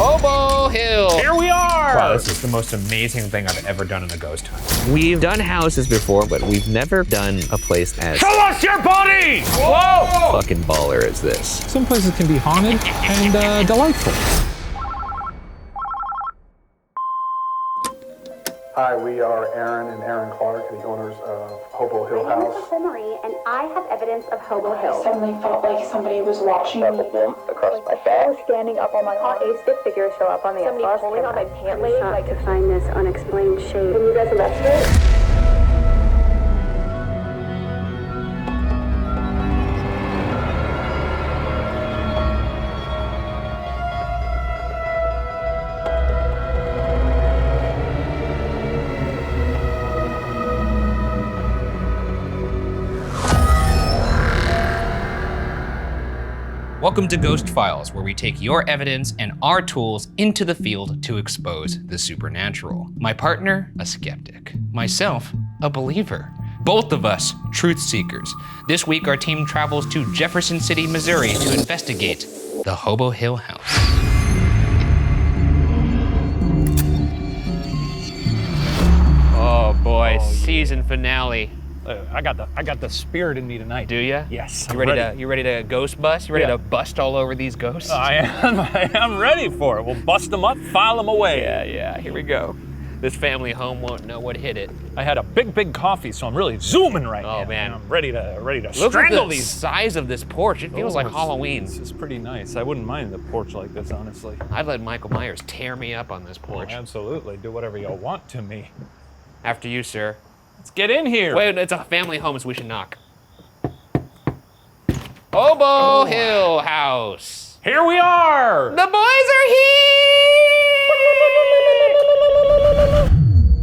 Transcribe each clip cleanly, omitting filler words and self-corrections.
Hobo Hill. Here we are! Wow, this is the most amazing thing I've ever done in a ghost hunt. We've done houses before, but we've never done a place as Show us your body! Whoa! fucking baller as this. Some places can be haunted and delightful. Hi, we are Aaron and Aaron Clark, the owners of Hobo Hill My name House. is Nicole Marie, and I have evidence of Hobo Hill. I suddenly felt like somebody was watching me. Across my back. Standing up on my arm. A stick figure show up on the Somebody pulling on my pant leg. like to find this unexplained shape. Can you guys investigate? Welcome to Ghost Files, where we take your evidence and our tools into the field to expose the supernatural. My partner, a skeptic. Myself, a believer. Both of us, truth seekers. This week, our team travels to Jefferson City, Missouri to investigate the Hobo Hill House. Oh boy, season finale. I got the spirit in me tonight. Do ya? Yes. You ready to ghost bust? You ready to bust all over these ghosts? I am ready for it. We'll bust them up, file them away. Yeah, here we go. This family home won't know what hit it. I had a big coffee, so I'm really zooming right now. Oh man, I'm ready to Look strangle at the these. size of this porch. It feels like Halloween. This is pretty nice. I wouldn't mind the porch like this, honestly. I'd let Michael Myers tear me up on this porch. Absolutely. Do whatever you want to me. After you, sir. Let's get in here. Wait, it's a family home, so we should knock. Hobo Hill House. Here we are. The boys are here!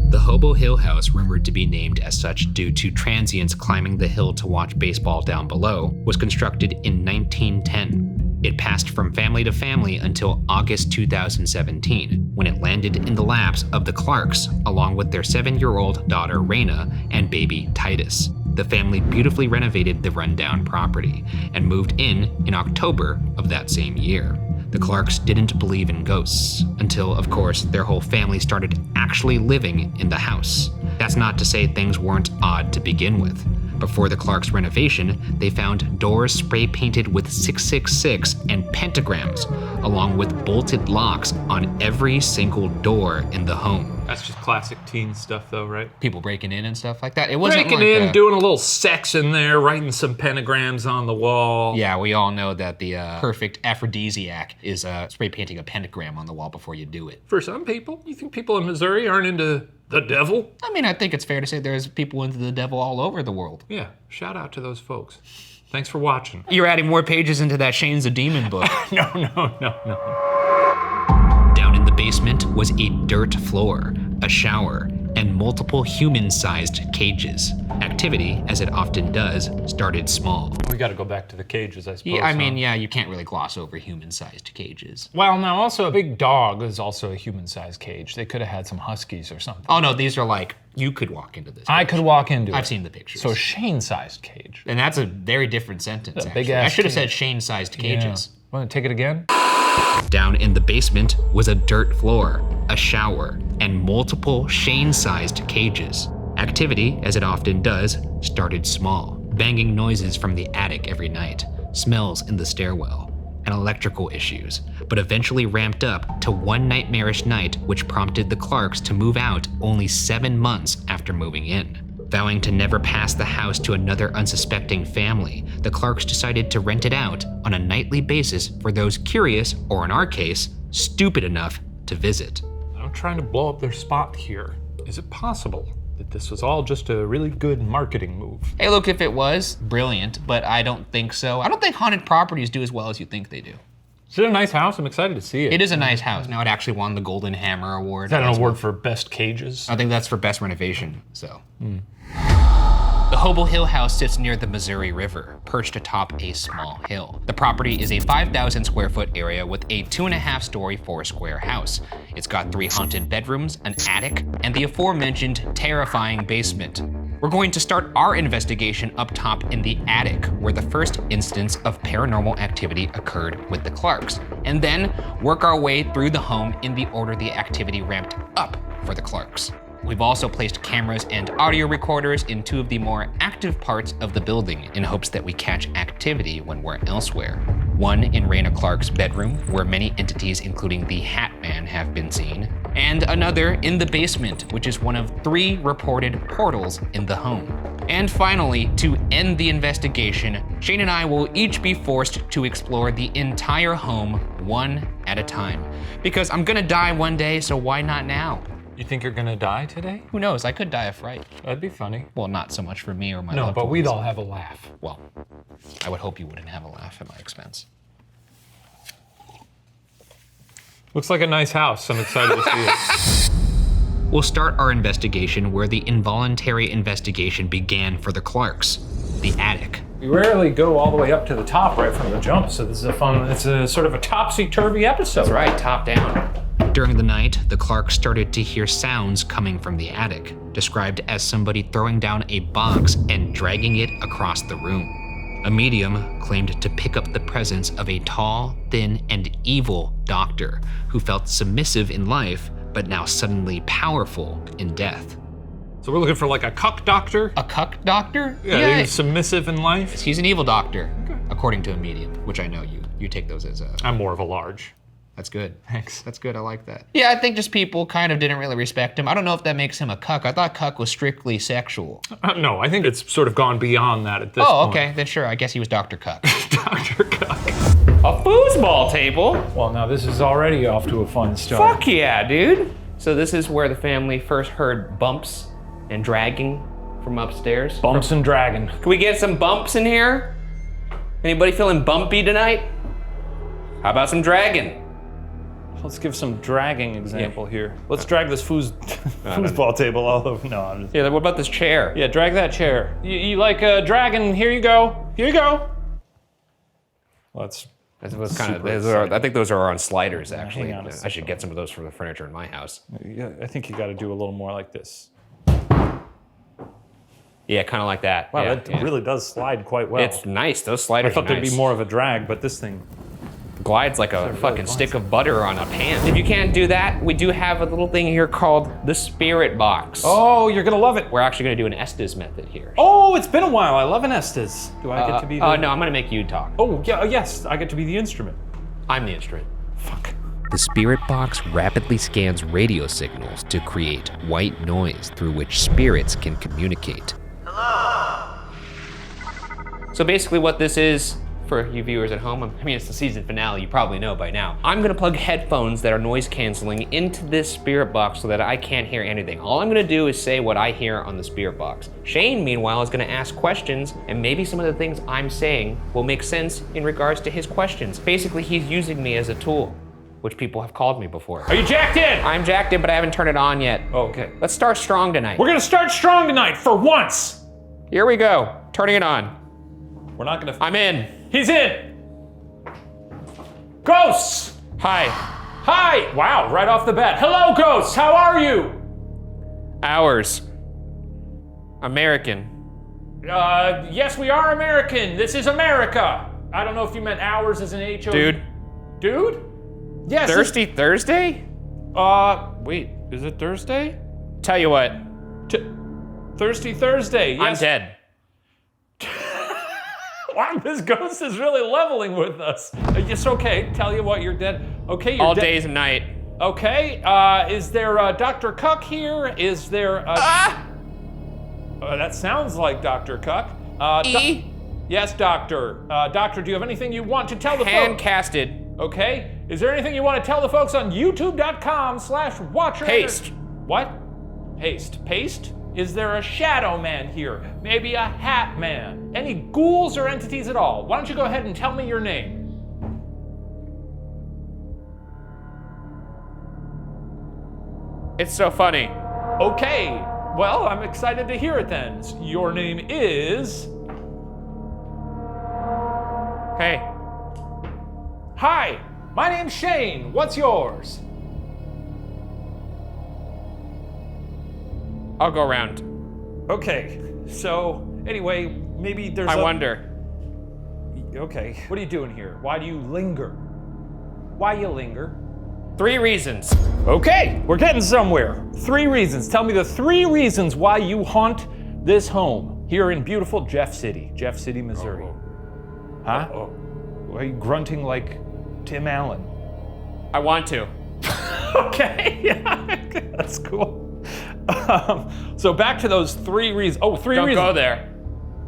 The Hobo Hill House, rumored to be named as such due to transients climbing the hill to watch baseball down below, was constructed in 1910. It passed from family to family until August 2017, when it landed in the laps of the Clarks, along with their 7-year-old daughter Raina and baby Titus. The family beautifully renovated the rundown property and moved in October of that same year. The Clarks didn't believe in ghosts until, of course, their whole family started actually living in the house. That's not to say things weren't odd to begin with. Before the Clarks' renovation, they found doors spray painted with 666 and pentagrams, along with bolted locks on every single door in the home. That's just classic teen stuff though, right? People breaking in and stuff like that. It wasn't Breaking in, doing a little sex in there, writing some pentagrams on the wall. Yeah, we all know that the perfect aphrodisiac is spray painting a pentagram on the wall before you do it. For some people, you think people in Missouri aren't into the devil? I mean, I think it's fair to say there's people into the devil all over the world. Yeah, shout out to those folks. Thanks for watching. You're adding more pages into that Shane's a Demon book. No. Down in the basement was a dirt floor, a shower, and multiple human-sized cages. Activity, as it often does, started small. We gotta go back to the cages, I suppose. Yeah, I mean, yeah, you can't really gloss over human-sized cages. Well, now also a big dog is also a human-sized cage. They could have had some huskies or something. Oh no, these are like, you could walk into this. I could walk into it. I've seen the pictures. So Shane-sized cage. And that's a very different sentence, A actually. big-ass I should have cage. said Shane-sized cages. Yeah. Want to take it again? Down in the basement was a dirt floor, a shower, and multiple Shane-sized cages. Activity, as it often does, started small. Banging noises from the attic every night, smells in the stairwell, and electrical issues, but eventually ramped up to one nightmarish night which prompted the Clarks to move out only 7 months after moving in. Vowing to never pass the house to another unsuspecting family, the Clarks decided to rent it out on a nightly basis for those curious, or in our case, stupid enough to visit. I'm trying to blow up their spot here. Is it possible that this was all just a really good marketing move? Hey, look, if it was, brilliant, but I don't think so. I don't think haunted properties do as well as you think they do. Is it a nice house? I'm excited to see it. It is a nice house. Now, it actually won the Golden Hammer Award. Is that an award for best cages? I think that's for best renovation, so. The The Hobo Hill house sits near the Missouri River, perched atop a small hill. The property is a 5,000 square foot area with a 2.5 story 4-square house. It's got 3 haunted bedrooms, an attic, and the aforementioned terrifying basement. We're going to start our investigation up top in the attic, where the first instance of paranormal activity occurred with the Clarks, and then work our way through the home in the order the activity ramped up for the Clarks. We've also placed cameras and audio recorders in 2 of the more active parts of the building in hopes that we catch activity when we're elsewhere. One in Raina Clark's bedroom, where many entities including the Hat Man have been seen, and another in the basement, which is one of 3 reported portals in the home. And finally, to end the investigation, Shane and I will each be forced to explore the entire home one at a time. Because I'm gonna die one day, so why not now? You think you're gonna die today? Who knows, I could die of fright. That'd be funny. Well, not so much for me or my No, loved but we'd ones. all have a laugh. Well, I would hope you wouldn't have a laugh at my expense. Looks like a nice house. I'm excited to see it. We'll start our investigation where the involuntary investigation began for the Clarks, the attic. We rarely go all the way up to the top right from the jump, so this is it's a sort of a topsy-turvy episode. That's right, top down. During the night, the Clarks started to hear sounds coming from the attic, described as somebody throwing down a box and dragging it across the room. A medium claimed to pick up the presence of a tall, thin, and evil doctor who felt submissive in life, but now suddenly powerful in death. So we're looking for like a cuck doctor? A cuck doctor? Yeah, he's submissive in life. He's an evil doctor, according to a medium, which I know you take those as a... I'm more of a large. That's good. Thanks. That's good, I like that. Yeah, I think just people kind of didn't really respect him. I don't know if that makes him a cuck. I thought cuck was strictly sexual. No, I think it's sort of gone beyond that at this point. Oh, okay, then sure, I guess he was Dr. Cuck. Dr. Cuck. A foosball table? Well, now this is already off to a fun start. Fuck yeah, dude. So this is where the family first heard bumps and dragging from upstairs. Bumps and dragon. Can we get some bumps in here? Anybody feeling bumpy tonight? How about some dragging? Let's give some dragging example here. Let's drag this foosball table all over. No, I'm just... Yeah, what about this chair? Yeah, drag that chair. You like dragging? Here you go. Here you go. Well, that's That's kind of. I think those are on sliders, actually. I should get some of those for the furniture in my house. Yeah, I think you got to do a little more like this. Yeah, kind of like that. Wow, yeah, that really does slide quite well. It's nice. Those sliders. I thought are nice. there'd be more of a drag, but this thing glides like a fucking stick of butter on a pan. If you can't do that, we do have a little thing here called the spirit box. Oh, you're gonna love it. We're actually gonna do an Estes method here. Oh, it's been a while. I love an Estes. Do I get to be the... no, I'm gonna make you talk. Oh, yeah, yes, I get to be the instrument. I'm the instrument. Fuck. The spirit box rapidly scans radio signals to create white noise through which spirits can communicate. Hello! So basically what this is, for you viewers at home, I mean, it's the season finale, you probably know by now. I'm gonna plug headphones that are noise canceling into this spirit box so that I can't hear anything. All I'm gonna do is say what I hear on the spirit box. Shane, meanwhile, is gonna ask questions, and maybe some of the things I'm saying will make sense in regards to his questions. Basically, he's using me as a tool, which people have called me before. Are you jacked in? I'm jacked in, but I haven't turned it on yet. Oh, okay. Let's start strong tonight. We're gonna start strong tonight, for once. Here we go, turning it on. We're not gonna... I'm in. He's in. Ghosts. Hi. Hi. Wow, right off the bat. Hello, ghosts. How are you? Ours. American. Yes, we are American. This is America. I don't know if you meant ours as an H-O... Dude. Dude? Yes. Thirsty Thursday? Wait, is it Thursday? Tell you what, Thirsty Thursday, yes. I'm dead. Wow, this ghost is really leveling with us. It's okay, tell you what, you're dead. Okay, you're All dead. days and night. Okay, is there Dr. Cuck here? Is there that sounds like Dr. Cuck. Yes, Doctor. Doctor, do you have anything you want to tell the folks? Hand casted. Okay, is there anything you want to tell the folks on youtube.com/watcher? Paste. What? Paste. Paste? Is there a shadow man here? Maybe a hat man? Any ghouls or entities at all? Why don't you go ahead and tell me your name? It's so funny. Okay, Well, I'm excited to hear it then. Your name is... Hey, Hi, my name's Shane. What's yours? I'll go around. Okay, so anyway, maybe there's I wonder. Okay, what are you doing here? Why do you linger? Why you linger? 3 reasons. Okay, we're getting somewhere. 3 reasons. Tell me the 3 reasons why you haunt this home here in beautiful Jeff City, Missouri. Huh? Why are you grunting like Tim Allen? I want to. Okay, yeah, that's cool. So back to those 3 reasons. Oh, 3 Don't reasons. go there.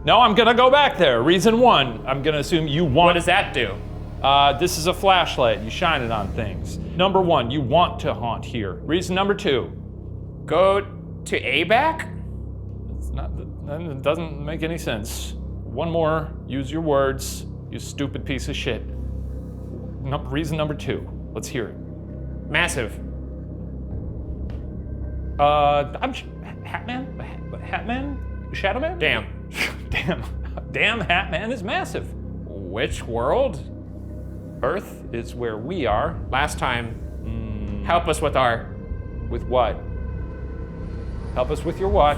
No, I'm gonna go back there. Reason 1, I'm gonna assume you want. What does that do? This is a flashlight. You shine it on things. Number 1, you want to haunt here. Reason number 2. Go to ABAC? It's not. It doesn't make any sense. One more. Use your words. You stupid piece of shit. Reason number 2. Let's hear it. Massive. I'm Hatman. Hatman. Shadowman. Damn. Damn. Hatman is massive. Which world? Earth is where we are. Last time, help us with our With what? Help us with your what?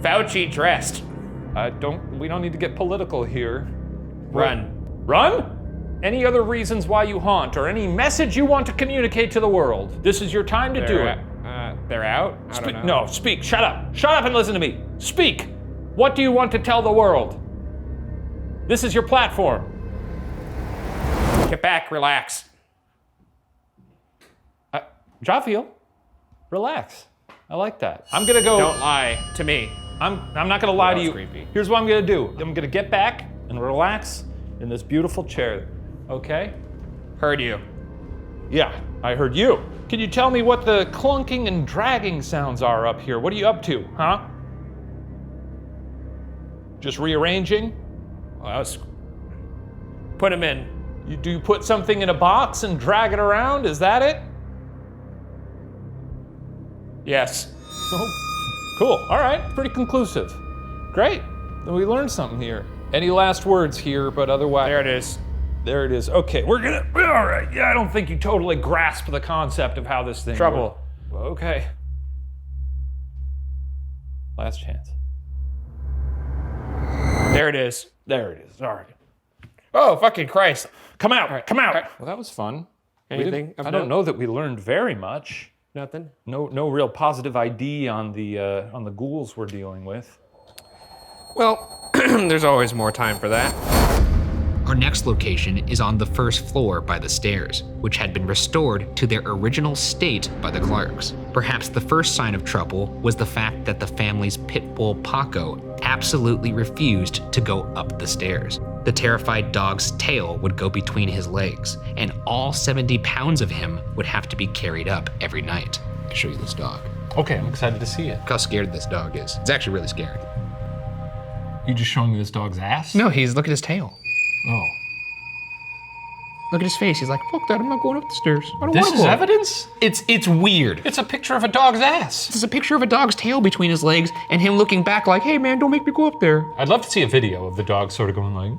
Fauci dressed. We don't need to get political here. Run. Run? Any other reasons why you haunt or any message you want to communicate to the world? This is your time to do it. They're out? I don't know. No, speak. Shut up. Shut up and listen to me. Speak. What do you want to tell the world? This is your platform. Get back, relax. Javiel, relax. I like that. I'm gonna go. Don't lie to me. I'm not gonna lie to That's you. creepy. Here's what I'm gonna do. I'm gonna get back and relax in this beautiful chair. Okay? Heard you. Yeah, I heard you. Can you tell me what the clunking and dragging sounds are up here? What are you up to, huh? Just rearranging? Well, put him in. Do you put something in a box and drag it around? Is that it? Yes. Oh, cool. All right, pretty conclusive. Great. Then we learned something here. Any last words here, but otherwise. There it is. There it is. Okay, we're gonna. All right. Yeah, I don't think you totally grasp the concept of how this thing. Trouble. works. Okay. Last chance. There it is. There it is. All right. Oh, fucking Christ. Come out. right, Come out. all right. Well, that was fun. Anything of I don't note? know that we learned very much. Nothing? No real positive ID on the ghouls we're dealing with. Well, there's always more time for that. Our next location is on the first floor by the stairs, which had been restored to their original state by the Clarks. Perhaps the first sign of trouble was the fact that the family's pit bull Paco absolutely refused to go up the stairs. The terrified dog's tail would go between his legs, and all 70 pounds of him would have to be carried up every night. I can show you this dog. Okay, I'm excited to see it. Look how scared this dog is. It's actually really scary. You just showing me this dog's ass? No, look at his tail. Oh. Look at his face. He's like, fuck that, I'm not going up the stairs. I don't This want to is go up." evidence? It's weird. It's a picture of a dog's ass. It's a picture of a dog's tail between his legs and him looking back like, hey man, don't make me go up there. I'd love to see a video of the dog sort of going like,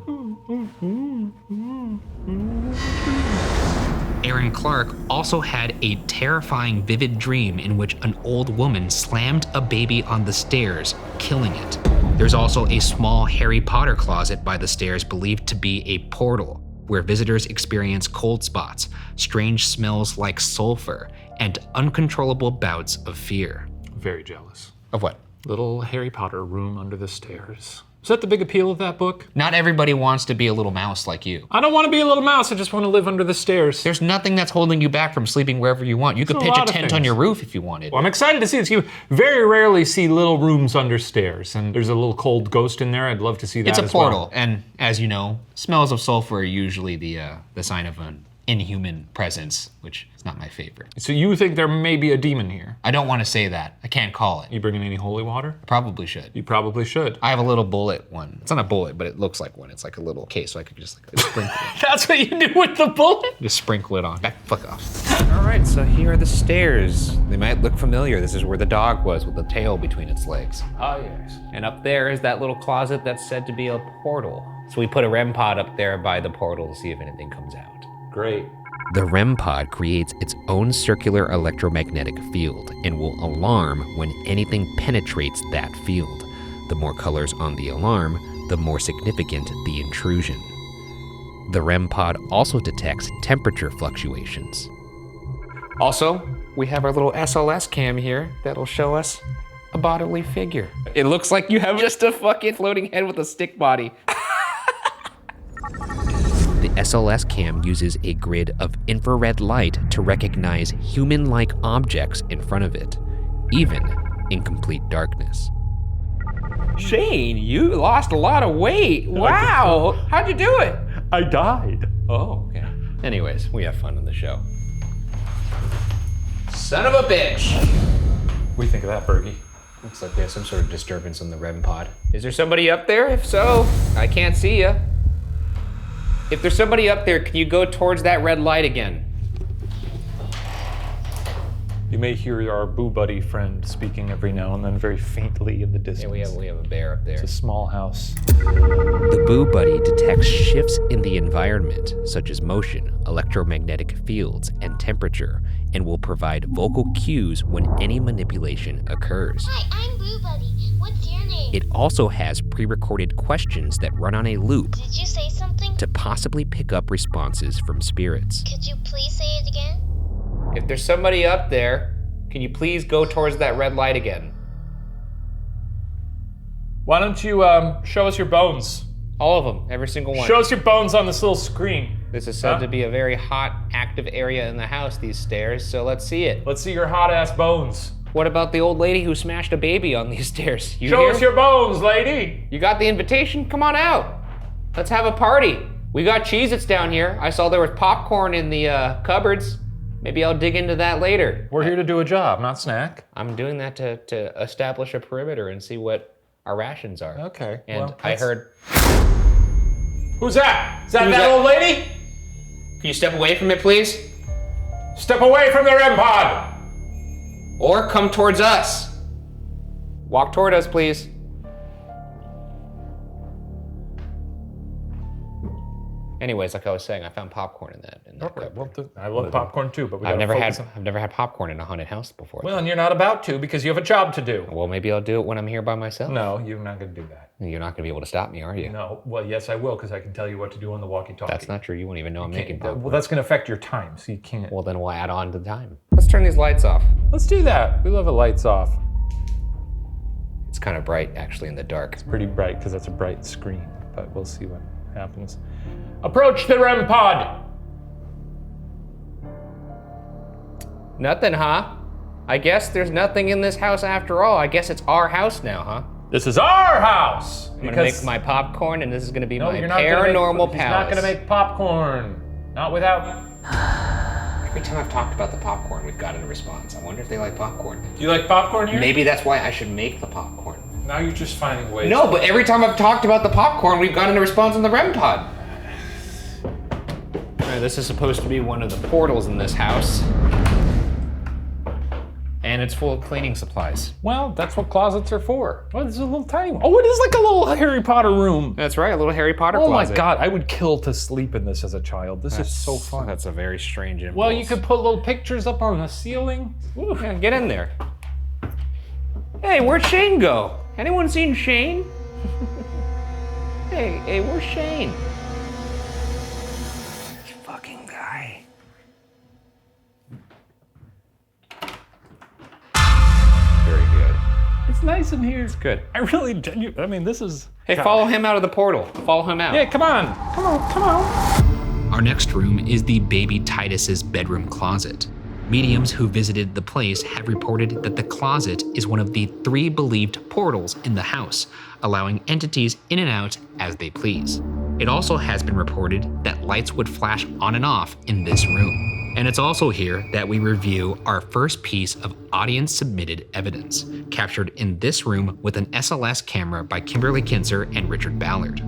Aaron Clark also had a terrifying, vivid dream in which an old woman slammed a baby on the stairs, killing it. There's also a small Harry Potter closet by the stairs believed to be a portal, where visitors experience cold spots, strange smells like sulfur, and uncontrollable bouts of fear. very jealous. Of what? Little Harry Potter room under the stairs. Is that the big appeal of that book? Not everybody wants to be a little mouse like you. I don't want to be a little mouse, I just want to live under the stairs. There's nothing that's holding you back from sleeping wherever you want. You could There's a pitch a lot of tent on things. your roof if you wanted. Well, I'm excited to see this. You very rarely see little rooms under stairs, and there's a little cold ghost in there. I'd love to see that It's a as well. portal, and as you know, smells of sulfur are usually the sign of an inhuman presence, which is not my favorite. So you think there may be a demon here? I don't want to say that. I can't call it. You bringing any holy water? Probably should. You probably should. I have a little bullet one. It's not a bullet, but it looks like one. It's like a little case, so I could just like sprinkle it. That's what you do with the bullet? Just sprinkle it on. Back the fuck off. All right, so here are the stairs. They might look familiar. This is where the dog was with the tail between its legs. Ah, yes. And up there is that little closet that's said to be a portal. So we put a REM pod up there by the portal to see if anything comes out. Great. The REM pod creates its own circular electromagnetic field and will alarm when anything penetrates that field. The more colors on the alarm, the more significant the intrusion. The REM pod also detects temperature fluctuations. Also, we have our little SLS cam here that'll show us a bodily figure. It looks like you have just a fucking floating head with a stick body. The SLS cam uses a grid of infrared light to recognize human-like objects in front of it, even in complete darkness. Shane, you lost a lot of weight. Wow, how'd you do it? I died. Oh, okay. Anyways, we have fun on the show. Son of a bitch! What do you think of that, Bergie? Looks like we have some sort of disturbance on the REM pod. Is there somebody up there? If so, I can't see ya. If there's somebody up there, can you go towards that red light again? You may hear our boo buddy friend speaking every now and then, very faintly in the distance. Yeah, we have a bear up there. It's a small house. The Boo Buddy detects shifts in the environment, such as motion, electromagnetic fields, and temperature, and will provide vocal cues when any manipulation occurs. Hi, I'm Boo Buddy. What's your name? It also has pre-recorded questions that run on a loop Did you say something? to possibly pick up responses from spirits. Could you please say it again? If there's somebody up there, can you please go towards that red light again? Why don't you show us your bones? All of them, every single one. Show us your bones on this little screen. This is said to be a very hot, active area in the house, these stairs, so let's see it. Let's see your hot-ass bones. What about the old lady who smashed a baby on these stairs? You Show here? us your bones, lady. You got the invitation? Come on out. Let's have a party. We got Cheez-Its down here. I saw there was popcorn in the cupboards. Maybe I'll dig into that later. We're here to do a job, not snack. I'm doing that to establish a perimeter and see what our rations are. Okay. And well, I heard... Who's that? Is that Who's that that? old lady? Can you step away from it, please? Step away from the REM pod. Or come towards us. Walk toward us, please. Anyways, like I was saying, I found popcorn in that. Okay, well, I love popcorn too, but we I've gotta never focus had popcorn in a haunted house before. Well, and you're not about to because you have a job to do. Well, maybe I'll do it when I'm here by myself. No, you're not gonna do that. You're not gonna be able to stop me, are you? No, well, yes, I will because I can tell you what to do on the walkie-talkie. That's not true. You won't even know I'm making popcorn. Well, that's gonna affect your time, so you can't. Well, then we'll add on to the time. Let's turn these lights off. Let's do that. We love the lights off. It's kind of bright, actually, in the dark. It's pretty bright because that's a bright screen, but we'll see what happens. Approach the REM pod. Nothing, huh? I guess there's nothing in this house after all. I guess it's our house now, huh? This is our house. I'm gonna make my popcorn, and this is gonna be my you're not paranormal He's palace. not gonna make popcorn. Not without. Every time I've talked about the popcorn, we've gotten a response. I wonder if they like popcorn. Do you like popcorn here? Maybe that's why I should make the popcorn. Now you're just finding ways. No, but every time I've talked about the popcorn, we've gotten a response on the REM pod. All right, this is supposed to be one of the portals in this house. And it's full of cleaning supplies. Well, that's what closets are for. Oh, this is a little tiny one. Oh, it is like a little Harry Potter room. That's right, a little Harry Potter Oh closet. my God, I would kill to sleep in this as a child. This is so fun. That's a very strange impulse. Well, you could put little pictures up on the ceiling. Ooh, yeah, get in there. Hey, where'd Shane go? Anyone seen Shane? Hey, where's Shane? This fucking guy. Very good. It's nice in here. It's good. I really I mean, this is. Hey, God. follow him out of the portal. Follow him out. Yeah, come on. Come on, come on. Our next room is the baby Titus's bedroom closet. Mediums who visited the place have reported that the closet is one of the 3 believed portals in the house, allowing entities in and out as they please. It also has been reported that lights would flash on and off in this room. And it's also here that we review our first piece of audience-submitted evidence, captured in this room with an SLS camera by Kimberly Kinzer and Richard Ballard.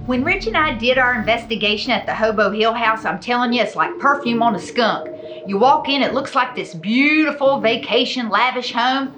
When Rich and I did our investigation at the Hobo Hill House, I'm telling you, it's like perfume on a skunk. You walk in, it looks like this beautiful vacation lavish home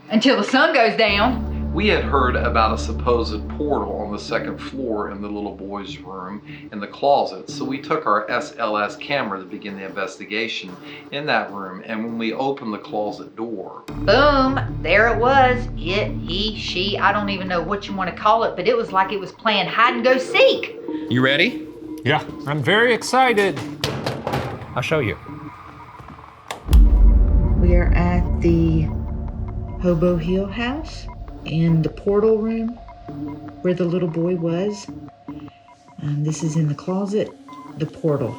until the sun goes down. We had heard about a supposed portal on the 2nd floor in the little boy's room in the closet. So we took our SLS camera to begin the investigation in that room. And when we opened the closet door, boom, there it was. It, he, she, I don't even know what you want to call it, but it was like it was playing hide and go seek. You ready? Yeah, I'm very excited. I'll show you. We are at the Hobo Hill House in the portal room where the little boy was. This is in the closet, the portal.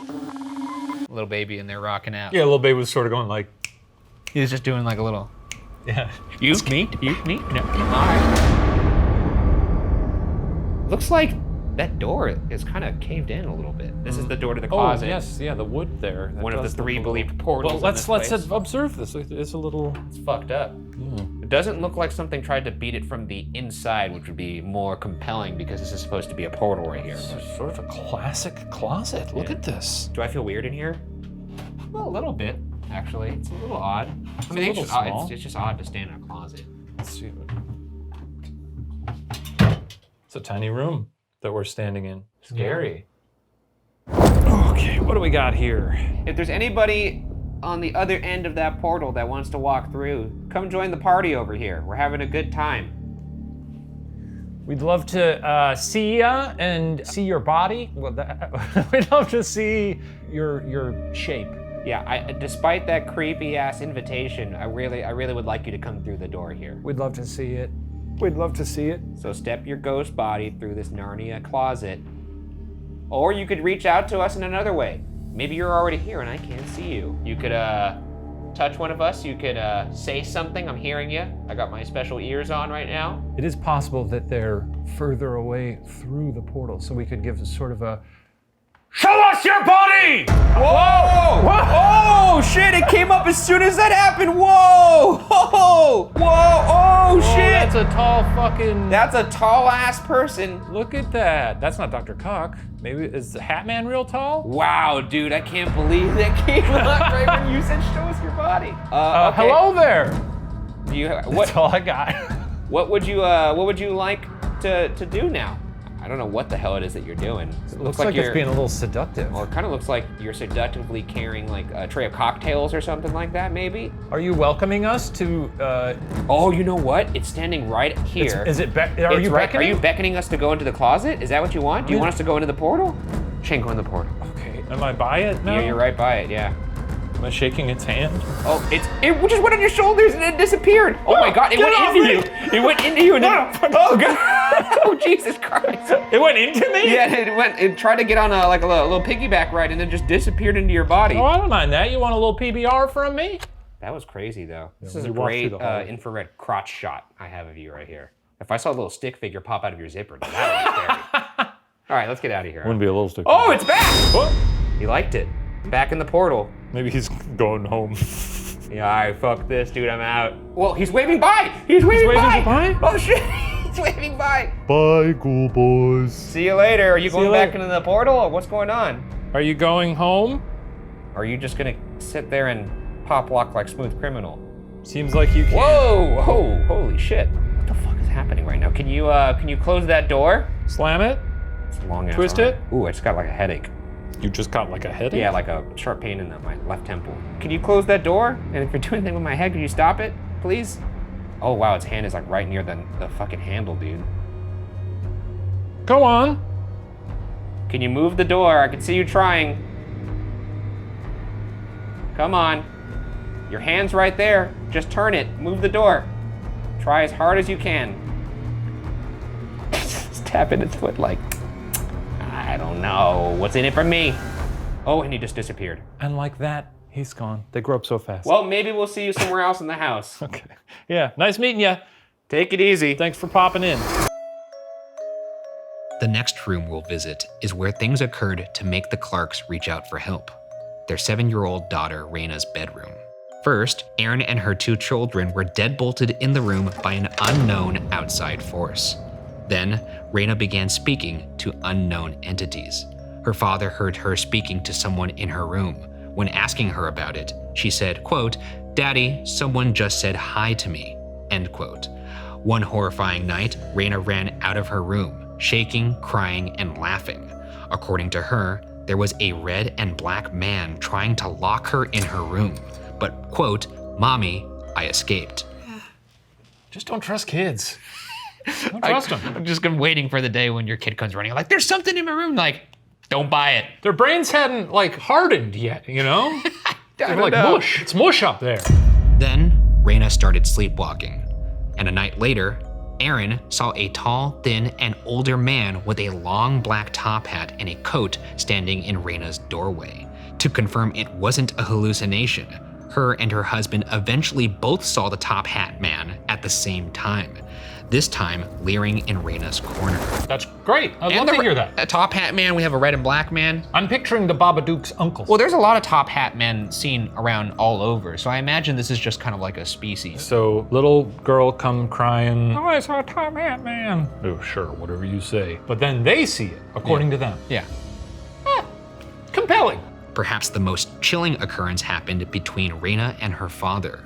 Little baby in there rocking out. Yeah, little baby was sort of going like, He was just doing like a little, yeah. you neat, no. All right. Looks like that door is kind of caved in a little bit. This is the door to the closet. Oh, yes, yeah, the wood there. One of the 3 believed portals. Well, let's observe this. It's a little... It's fucked up. It doesn't look like something tried to beat it from the inside, which would be more compelling because this is supposed to be a portal right here. It's sort of a classic closet. Look at this. Do I feel weird in here? Well, a little bit, actually. It's a little odd. I mean, little small. it's just odd to stand in a closet. Let's see. It's a tiny room that we're standing in. Scary. Okay, what do we got here? If there's anybody on the other end of that portal that wants to walk through, come join the party over here. We're having a good time. We'd love to see ya and see your body. Well, we'd love to see your shape. Yeah, despite that creepy ass invitation, I really would like you to come through the door here. We'd love to see it. We'd love to see it. So step your ghost body through this Narnia closet. Or you could reach out to us in another way. Maybe you're already here and I can't see you. You could touch one of us. You could say something. I'm hearing you. I got my special ears on right now. It is possible that they're further away through the portal, so we could give a sort of a show us your body! Whoa! Whoa! Oh shit! It came up as soon as that happened. Whoa! Whoa! Whoa! Oh shit! That's a tall fucking... That's a tall ass person. Look at that. That's not Dr. Cock. Maybe, is the Hat Man real tall? Wow, dude, I can't believe that came up right when you said show us your body. Okay. Hello there. Do you? That's all I got. What would you like to do now? I don't know what the hell it is that you're doing. It looks like it's being a little seductive. Well, it kind of looks like you're seductively carrying like a tray of cocktails or something like that, maybe. Are you welcoming us to? Oh, you know what? It's standing right here. Are you beckoning? Are you beckoning us to go into the closet? Is that what you want? Do you want us to go into the portal? Shane, go in the portal. Okay. Am I by it now? Yeah, you're right by it. Yeah. Am I shaking its hand? Oh, it just went on your shoulders and it disappeared. Oh my God! It went into you. It went into you and then. Oh God! Oh Jesus Christ! It went into me? Yeah, it tried to get on a little piggyback ride and then just disappeared into your body. Oh, I don't mind that. You want a little PBR from me? That was crazy though. This is a great infrared crotch shot I have of you right here. If I saw a little stick figure pop out of your zipper, that would be scary. All right, let's get out of here. Wouldn't be a little stick. Oh, it's back! What? He liked it. Back in the portal. Maybe he's going home. Yeah, all right, fuck this, dude. I'm out. Well, he's waving by. He's waving by. Oh shit! He's waving by. Bye, cool boys. See you later. Are you going back into the portal, or what's going on? Are you going home? Or are you just gonna sit there and pop lock like Smooth Criminal? Seems like you can. Whoa! Oh, holy shit! What the fuck is happening right now? Can you close that door? Slam it. It's a long ass Twist arm. it. Ooh, I just got like a headache. You just got like a headache? Yeah, like a sharp pain in my left temple. Can you close that door? And if you're doing anything with my head, can you stop it, please? Oh wow, its hand is like right near the fucking handle, dude. Go on. Can you move the door? I can see you trying. Come on. Your hand's right there. Just turn it. Move the door. Try as hard as you can. Just tapping its foot like, I don't know. What's in it for me? Oh, and he just disappeared. And like that, He's gone. They grow up so fast. Well, maybe we'll see you somewhere else in the house. Okay. Yeah, nice meeting you. Take it easy. Thanks for popping in. The next room we'll visit is where things occurred to make the Clarks reach out for help. Their 7-year-old daughter, Raina's bedroom. First, Erin and her 2 children were deadbolted in the room by an unknown outside force. Then, Raina began speaking to unknown entities. Her father heard her speaking to someone in her room. When asking her about it, she said, quote, "Daddy, someone just said hi to me," end quote. One horrifying night, Raina ran out of her room, shaking, crying, and laughing. According to her, there was a red and black man trying to lock her in her room. But, quote, "Mommy, I escaped." Just don't trust kids. Don't trust them. I'm just waiting for the day when your kid comes running like, "There's something in my room." Like, don't buy it. Their brains hadn't like hardened yet, you know? They're like mush. It's mush up there. Then, Raina started sleepwalking. And a night later, Erin saw a tall, thin, and older man with a long black top hat and a coat standing in Raina's doorway. To confirm it wasn't a hallucination, her and her husband eventually both saw the top hat man at the same time. This time, leering in Raina's corner. That's great. I'd love to hear that. A top hat man, we have a red and black man. I'm picturing the Babadook's uncle. Well, there's a lot of top hat men seen around all over, so I imagine this is just kind of like a species. So, little girl come crying, "Oh, I saw a top hat man." Oh, sure, whatever you say. But then they see it, according to them. Yeah. Compelling. Perhaps the most chilling occurrence happened between Raina and her father.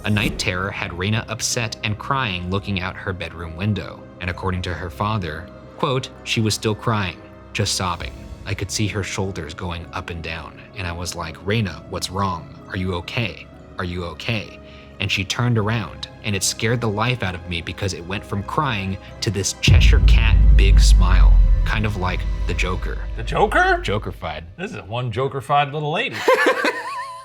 A night terror had Raina upset and crying looking out her bedroom window. And according to her father, quote, "She was still crying, just sobbing. I could see her shoulders going up and down. And I was like, 'Raina, what's wrong? Are you okay? Are you okay?' And she turned around, and it scared the life out of me because it went from crying to this Cheshire Cat big smile, kind of like the Joker." The Joker? Joker-fied. This is a one Joker-fied little lady.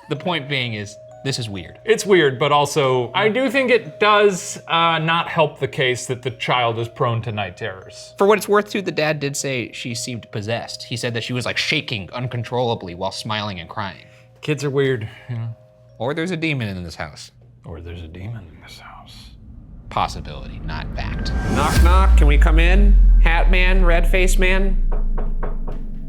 The point being is, this is weird. It's weird, but also, I do think it does not help the case that the child is prone to night terrors. For what it's worth, too, the dad did say she seemed possessed. He said that she was like shaking uncontrollably while smiling and crying. Kids are weird, you know? Or there's a demon in this house. Or there's a demon in this house. Possibility, not fact. Knock, knock, can we come in? Hat man, red face man?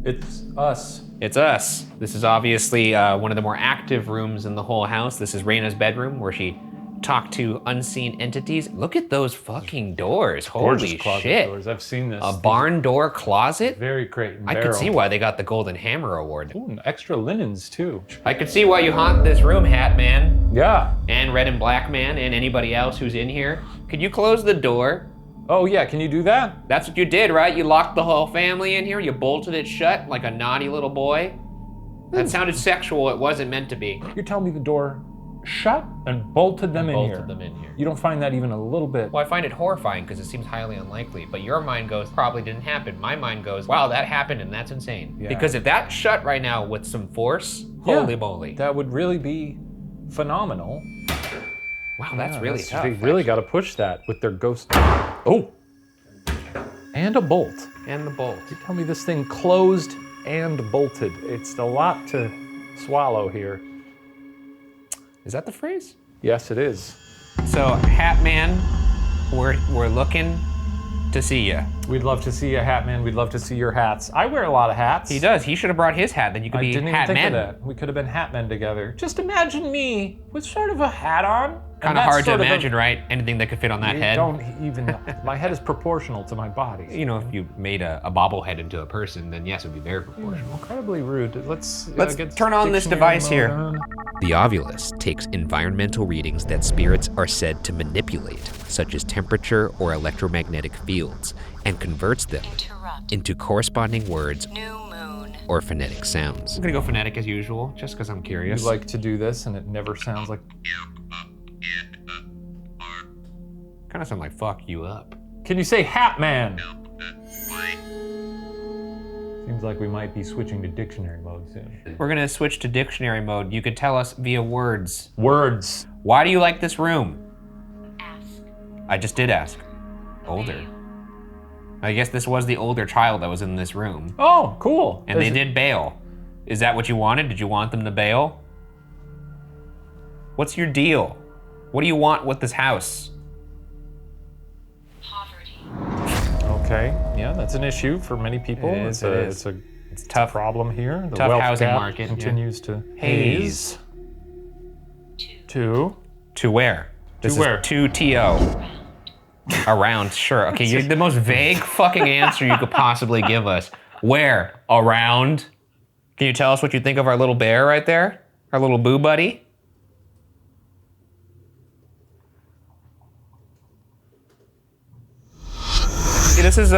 It's us. It's us. This is obviously one of the more active rooms in the whole house. This is Raina's bedroom where she talked to unseen entities. Look at those fucking doors. Holy shit. Doors. I've seen this. A barn door closet? Very Crate and I Barrel. could see why they got the Golden Hammer Award. Ooh, and extra linens too. I could see why you haunt this room, Hat Man. Yeah. And Red and Black Man and anybody else who's in here. Could you close the door? Oh yeah, can you do that? That's what you did, right? You locked the whole family in here, you bolted it shut like a naughty little boy. That sounded sexual, it wasn't meant to be. You're telling me the door shut and bolted them in here? Bolted them in here. You don't find that even a little bit? Well, I find it horrifying because it seems highly unlikely, but your mind goes, probably didn't happen. My mind goes, wow, that happened and that's insane. Yeah. Because if that shut right now with some force, holy moly. That would really be phenomenal. Wow, that's really tough. They really got to push that with their ghost. Oh! And a bolt. And the bolt. You tell me this thing closed and bolted. It's a lot to swallow here. Is that the phrase? Yes, it is. So, Hat Man, we're looking to see you. We'd love to see you, Hat Man. We'd love to see your hats. I wear a lot of hats. He does. He should have brought his hat. Then you could be didn't Hat even think Man. of that. We could have been Hat Men together. Just imagine me with sort of a hat on. Kind of hard to imagine, right? Anything that could fit on that head. Don't even. My head is proportional to my body. You know, if you made a bobblehead into a person, then yes, it would be very proportional. Incredibly rude. Let's Let's turn on this device here. The Ovulus takes environmental readings that spirits are said to manipulate, such as temperature or electromagnetic fields, and converts them into corresponding words or phonetic sounds. I'm gonna go phonetic as usual, just because I'm curious. You like to do this, and it never sounds like. Kind of sound like fuck you up. Can you say Hat Man? Seems like we might be switching to dictionary mode soon. We're gonna switch to dictionary mode. You could tell us via words. Words. Why do you like this room? Ask. I just did ask. Older. I guess this was the older child that was in this room. Oh, cool. And they did bail. Is that what you wanted? Did you want them to bail? What's your deal? What do you want with this house? Okay, yeah, that's an issue for many people. It is, it is. It's a tough problem here. The Tough wealth housing gap market, continues to Haze. To To where? To This where? is 2TO. Around, sure. Okay, you're the most vague fucking answer you could possibly give us. Where? Around? Can you tell us what you think of our little bear right there? Our little boo buddy? See, this is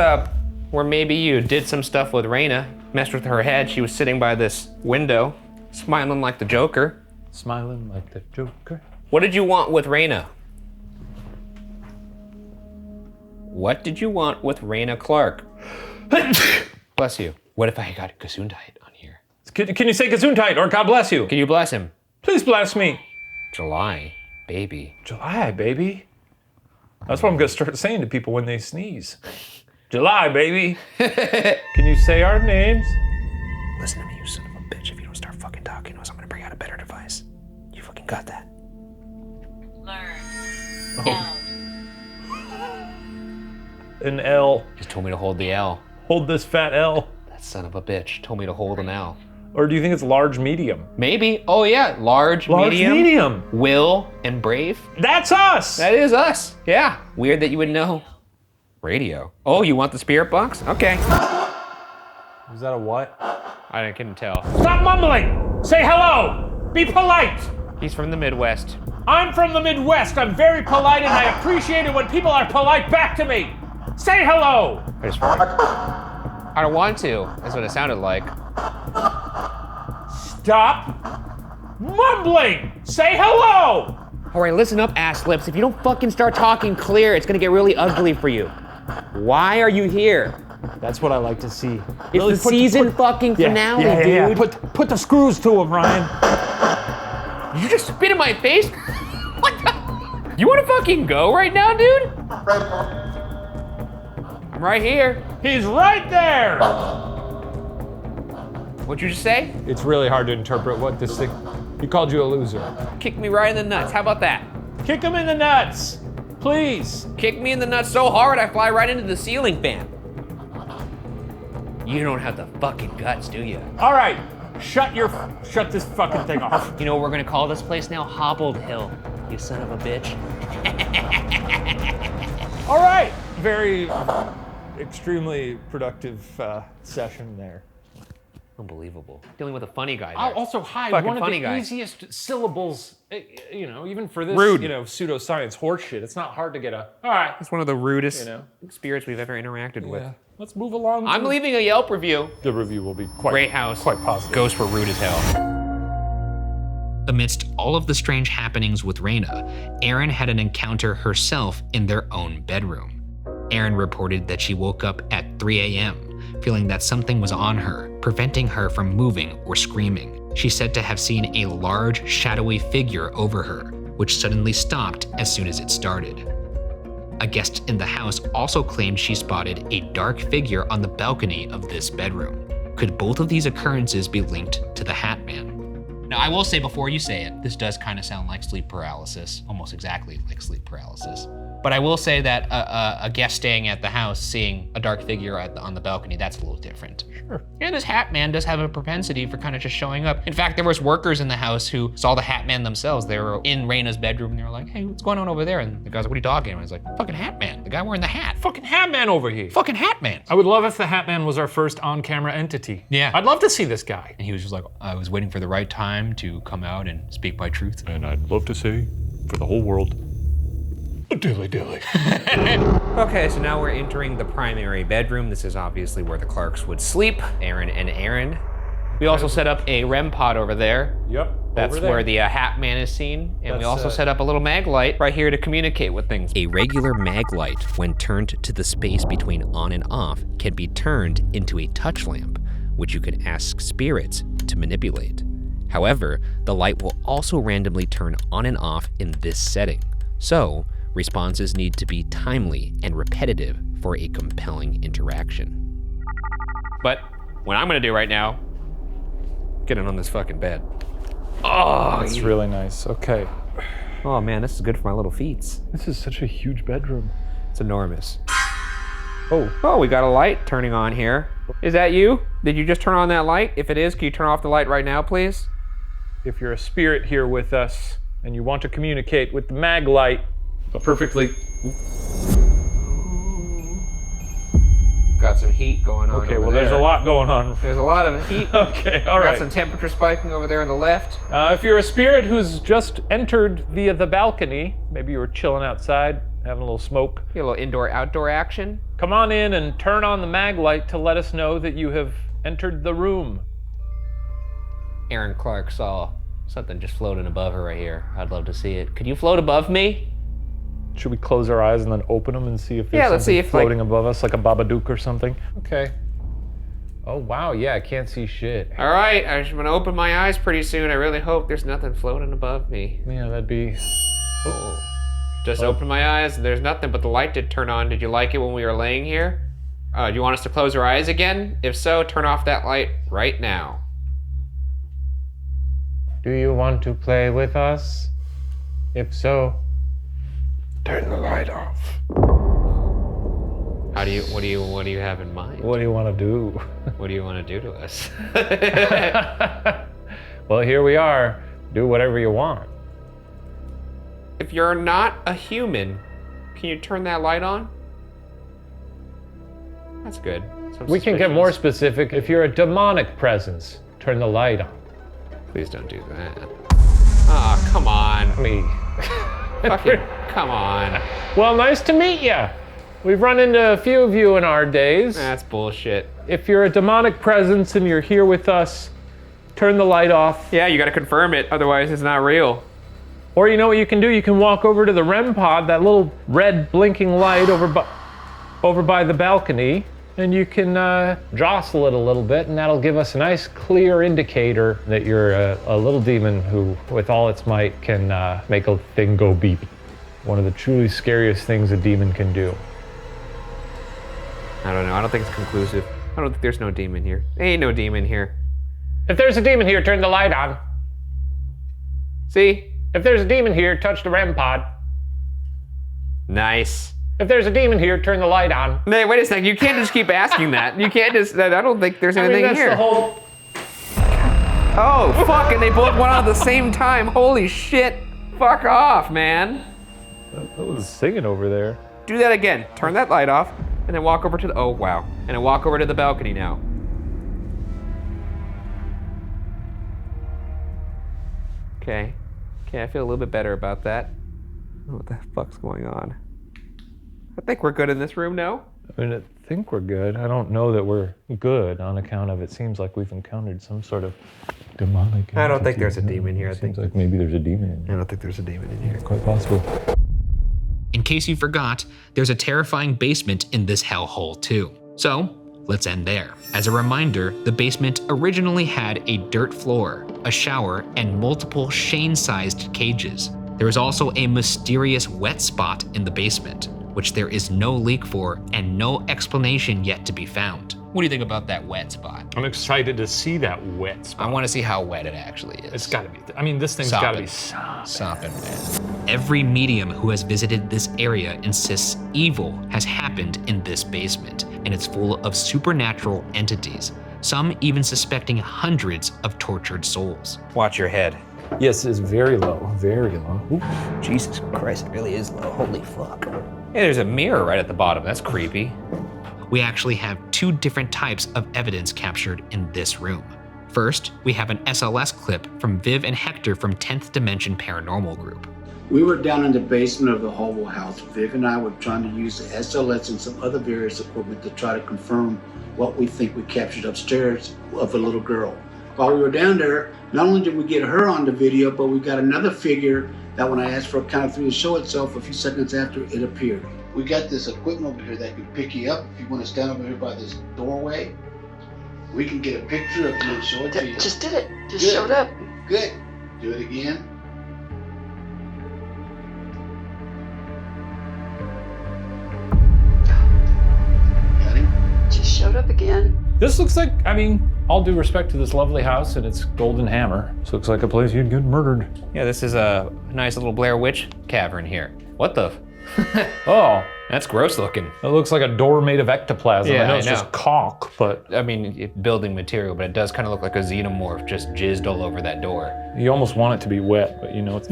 where maybe you did some stuff with Raina, messed with her head. She was sitting by this window, smiling like the Joker. smiling like the Joker. What did you want with Raina? What did you want with Raina Clark? Bless you. What if I got Gesundheit on here? Can you say Gesundheit or God bless you? Can you bless him? Please bless me. July, baby. July, baby. That's what I'm gonna start saying to people when they sneeze. July, baby. Can you say our names? Listen to me, you son of a bitch. If you don't start fucking talking to us, I'm gonna bring out a better device. You fucking got that. An L. Just told me to hold the L. Hold this fat L. That son of a bitch told me to hold an L. Or do you think it's large, medium? Maybe. Oh yeah, large, medium, will, and brave. That's us! That is us. Yeah. Weird that you would know. Radio. Oh, you want the spirit box? Okay. Is that a what? I couldn't tell. Stop mumbling! Say hello! Be polite! He's from the Midwest. I'm from the Midwest. I'm very polite and I appreciate it when people are polite back to me. Say hello! I don't want to. That's what it sounded like. Stop mumbling! Say hello! All right, listen up, ass lips. If you don't fucking start talking clear, it's gonna get really ugly for you. Why are you here? That's what I like to see. It's the season fucking finale, dude. Put the screws to him, Ryan. You just spit in my face? What the? You wanna fucking go right now, dude? I'm right here. He's right there! What'd you just say? It's really hard to interpret what this thing... He called you a loser. Kick me right in the nuts. How about that? Kick him in the nuts, please. Kick me in the nuts so hard I fly right into the ceiling fan. You don't have the fucking guts, do you? All right, shut this fucking thing off. You know what we're gonna call this place now? Hobbled Hill. You son of a bitch. All right, very extremely productive session there. Unbelievable. Dealing with a funny guy there. I'll also hide Fucking one of funny the guy. easiest syllables, even for this, Rude. pseudoscience horseshit. It's not hard to get a, all right. It's one of the rudest spirits we've ever interacted with. Let's move along. I'm leaving a Yelp review. The review will be quite Great house. quite positive. Ghosts were rude as hell. Amidst all of the strange happenings with Raina, Erin had an encounter herself in their own bedroom. Erin reported that she woke up at 3 a.m., feeling that something was on her, preventing her from moving or screaming. She said to have seen a large, shadowy figure over her, which suddenly stopped as soon as it started. A guest in the house also claimed she spotted a dark figure on the balcony of this bedroom. Could both of these occurrences be linked to the Hat Man? Now, I will say before you say it, this does kind of sound like sleep paralysis, almost exactly like sleep paralysis. But I will say that a guest staying at the house seeing a dark figure on the balcony, that's a little different. Sure. Yeah, this Hat Man does have a propensity for kind of just showing up. In fact, there was workers in the house who saw the Hat Man themselves. They were in Raina's bedroom and they were like, hey, what's going on over there? And the guy's like, what are you talking about? And I was like, fucking Hat Man, the guy wearing the hat. Fucking Hat Man over here. Fucking Hat Man. I would love if the Hat Man was our first on-camera entity. Yeah. I'd love to see this guy. And he was just like, I was waiting for the right time to come out and speak my truth. And I'd love to say, for the whole world, a dilly-dilly. Okay, so now we're entering the primary bedroom. This is obviously where the Clarks would sleep, Erin and Erin. We also set up a REM pod over there. Yep. That's where the Hat Man is seen. And we also set up a little Maglite right here to communicate with things. A regular Maglite, when turned to the space between on and off, can be turned into a touch lamp, which you can ask spirits to manipulate. However, the light will also randomly turn on and off in this setting. So, responses need to be timely and repetitive for a compelling interaction. But what I'm gonna do right now, get in on this fucking bed. Oh, That's really nice. Okay. Oh man, this is good for my little feet. This is such a huge bedroom. It's enormous. Oh, we got a light turning on here. Is that you? Did you just turn on that light? If it is, can you turn off the light right now, please? if you're a spirit here with us and you want to communicate with the Maglite, perfectly. Got some heat going on. Okay, well, there's a lot going on. There's a lot of heat. Okay, all right. Got some temperature spiking over there on the left. If you're a spirit who's just entered via the balcony, maybe you were chilling outside, having a little smoke. A little indoor-outdoor action. Come on in and turn on the Maglite to let us know that you have entered the room. Aaron Clark saw something just floating above her right here. I'd love to see it. Could you float above me? Should we close our eyes and then open them and see if there's something floating above us, like a Babadook or something? Okay. Oh, wow, yeah, I can't see shit. All right, I'm gonna open my eyes pretty soon. I really hope there's nothing floating above me. Yeah, that'd be... Oh. Just open my eyes, and there's nothing, but the light did turn on. Did you like it when we were laying here? Do you want us to close our eyes again? If so, turn off that light right now. Do you want to play with us? If so, turn the light off. What do you have in mind? What do you want to do? What do you want to do to us? Well, here we are. Do whatever you want. If you're not a human, can you turn that light on? That's good. We can get more specific. If you're a demonic presence, turn the light on. Please don't do that. Ah, come on. Fucking, come on. Well, nice to meet you. We've run into a few of you in our days. That's bullshit. If you're a demonic presence and you're here with us, turn the light off. Yeah, you gotta confirm it, otherwise it's not real. Or you know what you can do? You can walk over to the REM pod, that little red blinking light over by the balcony, and you can jostle it a little bit, and that'll give us a nice clear indicator that you're a little demon who, with all its might, can make a thing go beep. One of the truly scariest things a demon can do. I don't know, I don't think it's conclusive. I don't think there's no demon here. There ain't no demon here. If there's a demon here, turn the light on. See? If there's a demon here, touch the REM pod. Nice. If there's a demon here, turn the light on. Hey, wait a second. You can't just keep asking that. You can't just... I don't think there's anything that's here. The whole... Oh, fuck, and they both went on at the same time. Holy shit. Fuck off, man. That was singing over there. Do that again. Turn that light off, and then walk over to the... Oh, wow. And then walk over to the balcony now. Okay. Okay, I feel a little bit better about that. What the fuck's going on? I think we're good in this room now. I mean, I think we're good. I don't know that we're good on account of it seems like we've encountered some sort of demonic... I don't think there's a demon here. I think like maybe there's a demon in here. I don't think there's a demon in here. It's quite possible. In case you forgot, there's a terrifying basement in this hellhole too. So, let's end there. As a reminder, the basement originally had a dirt floor, a shower, and multiple Shane-sized cages. There is also a mysterious wet spot in the basement, which there is no leak for and no explanation yet to be found. What do you think about that wet spot? I'm excited to see that wet spot. I want to see how wet it actually is. It's gotta be. I mean, this thing's gotta be sopping wet. Every medium who has visited this area insists evil has happened in this basement, and it's full of supernatural entities, some even suspecting hundreds of tortured souls. Watch your head. Yes, it's very low, very low. Ooh. Jesus Christ, it really is low. Holy fuck. Hey, there's a mirror right at the bottom. That's creepy. We actually have two different types of evidence captured in this room. First, we have an SLS clip from Viv and Hector from 10th Dimension Paranormal Group. We were down in the basement of the Hobo house. Viv and I were trying to use the SLS and some other various equipment to try to confirm what we think we captured upstairs of a little girl. While we were down there, not only did we get her on the video, but we got another figure that when I asked for a count of three to show itself, a few seconds after it appeared. We got this equipment over here that can pick you up. If you want to stand over here by this doorway, we can get a picture of you and show it to you. Just did it. Just Good. showed up. Good. Do it again. Got him? Just showed up again. This looks like, I mean, all due respect to this lovely house and its golden hammer, this looks like a place you'd get murdered. Yeah, this is a nice little Blair Witch cavern here. What the? Oh. That's gross looking. It looks like a door made of ectoplasm. Yeah, I know it's just caulk, but... I mean, building material, but it does kind of look like a xenomorph just jizzed all over that door. You almost want it to be wet, but you know, it's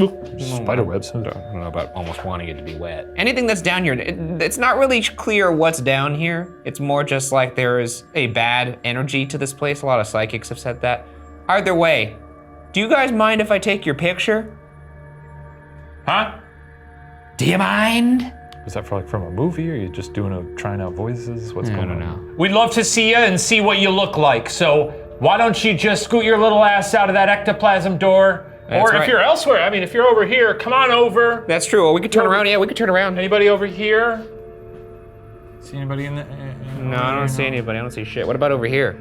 spider webs. I don't know about almost wanting it to be wet. Anything that's down here, it's not really clear what's down here. It's more just like there is a bad energy to this place. A lot of psychics have said that. Either way, do you guys mind if I take your picture? Huh? Do you mind? Is that for like from a movie, or are you just trying out voices? What's going on? I don't know. We'd love to see you and see what you look like. So why don't you just scoot your little ass out of that ectoplasm door? That's or if right. you're elsewhere, I mean, if you're over here, come on over. That's true. Or we could turn around. Yeah, we could turn around. Anybody over here? See anybody in the? No, I don't see anybody. I don't see shit. What about over here?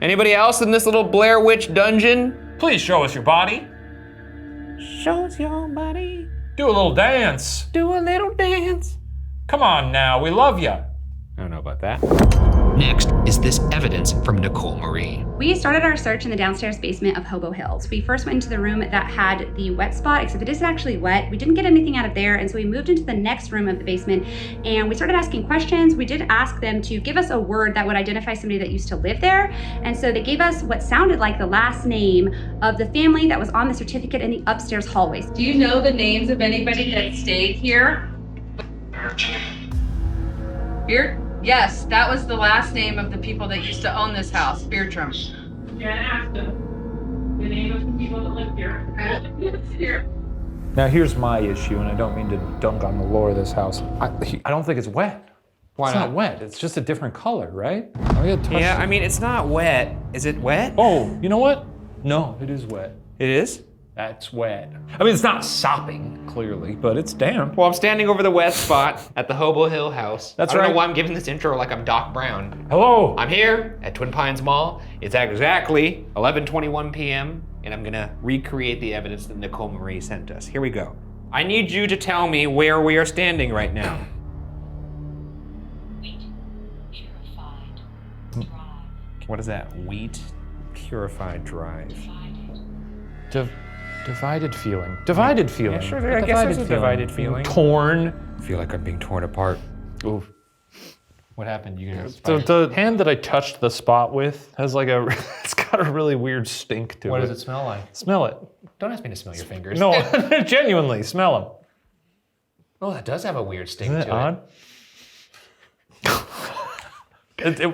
Anybody else in this little Blair Witch dungeon? Please show us your body. Show us your body. Do a little dance. Do a little dance. Come on now, we love you. I don't know about that. Next is this evidence from Nicole Marie. We started our search in the downstairs basement of Hobo Hills. We first went into the room that had the wet spot, except it isn't actually wet. We didn't get anything out of there, and so we moved into the next room of the basement, and we started asking questions. We did ask them to give us a word that would identify somebody that used to live there, and so they gave us what sounded like the last name of the family that was on the certificate in the upstairs hallways. Do you know the names of anybody that stayed here? Beard? Yes, that was the last name of the people that used to own this house, Beardrum. Yeah, ask them the name of the people that live here. Now here's my issue, and I don't mean to dunk on the lore of this house. I don't think it's wet. Why it's not? not wet. It's just a different color, right? Yeah, I mean, it's not wet. Is it wet? Oh, you know what? No, it is wet. It is? That's wet. I mean, it's not sopping, clearly, but it's damp. Well, I'm standing over the wet spot at the Hobo Hill house. That's I don't right. know why I'm giving this intro like I'm Doc Brown. Hello. I'm here at Twin Pines Mall. It's exactly 11:21 p.m. and I'm gonna recreate the evidence that Nicole Marie sent us. Here we go. I need you to tell me where we are standing right now. Wheat purified drive. What is that? Wheat purified drive. Divided feeling. Divided feeling. Yeah, sure. I guess there's a divided feeling. Torn. I feel like I'm being torn apart. Ooh. What happened? You guys? The hand that I touched the spot with has like a, it's got a really weird stink to it. What does it smell like? Smell it. Don't ask me to smell your fingers. No, genuinely, smell them. Oh, that does have a weird stink Isn't to it odd?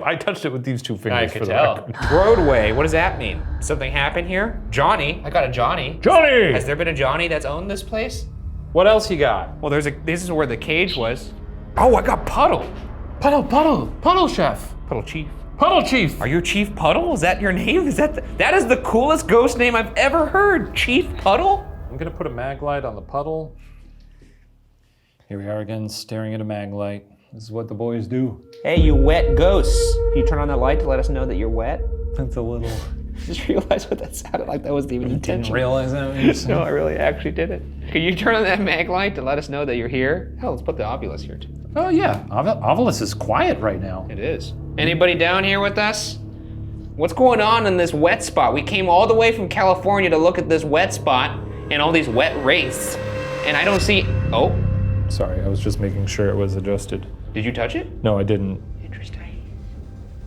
I touched it with these two fingers. I could tell. Roadway, what does that mean? Something happened here? Johnny, I got a Johnny. Johnny! Has there been a Johnny that's owned this place? What else you got? Well, this is where the cage was. Oh, I got Puddle. Puddle chef. Puddle Chief. Puddle Chief. Are you Chief Puddle? Is that your name? That is the coolest ghost name I've ever heard. Chief Puddle? I'm gonna put a Maglite on the puddle. Here we are again, staring at a Maglite. This is what the boys do. Hey, you wet ghosts. Can you turn on that light to let us know that you're wet? That's a little... Just realized what that sounded like. That wasn't even intentional. Didn't realize that? No, I really actually did it. Can you turn on that mag light to let us know that you're here? Hell, let's put the Ovilus here too. Oh yeah, Ovilus is quiet right now. It is. Anybody down here with us? What's going on in this wet spot? We came all the way from California to look at this wet spot and all these wet wraiths. And I don't see, oh. Sorry, I was just making sure it was adjusted. Did you touch it? No, I didn't. Interesting.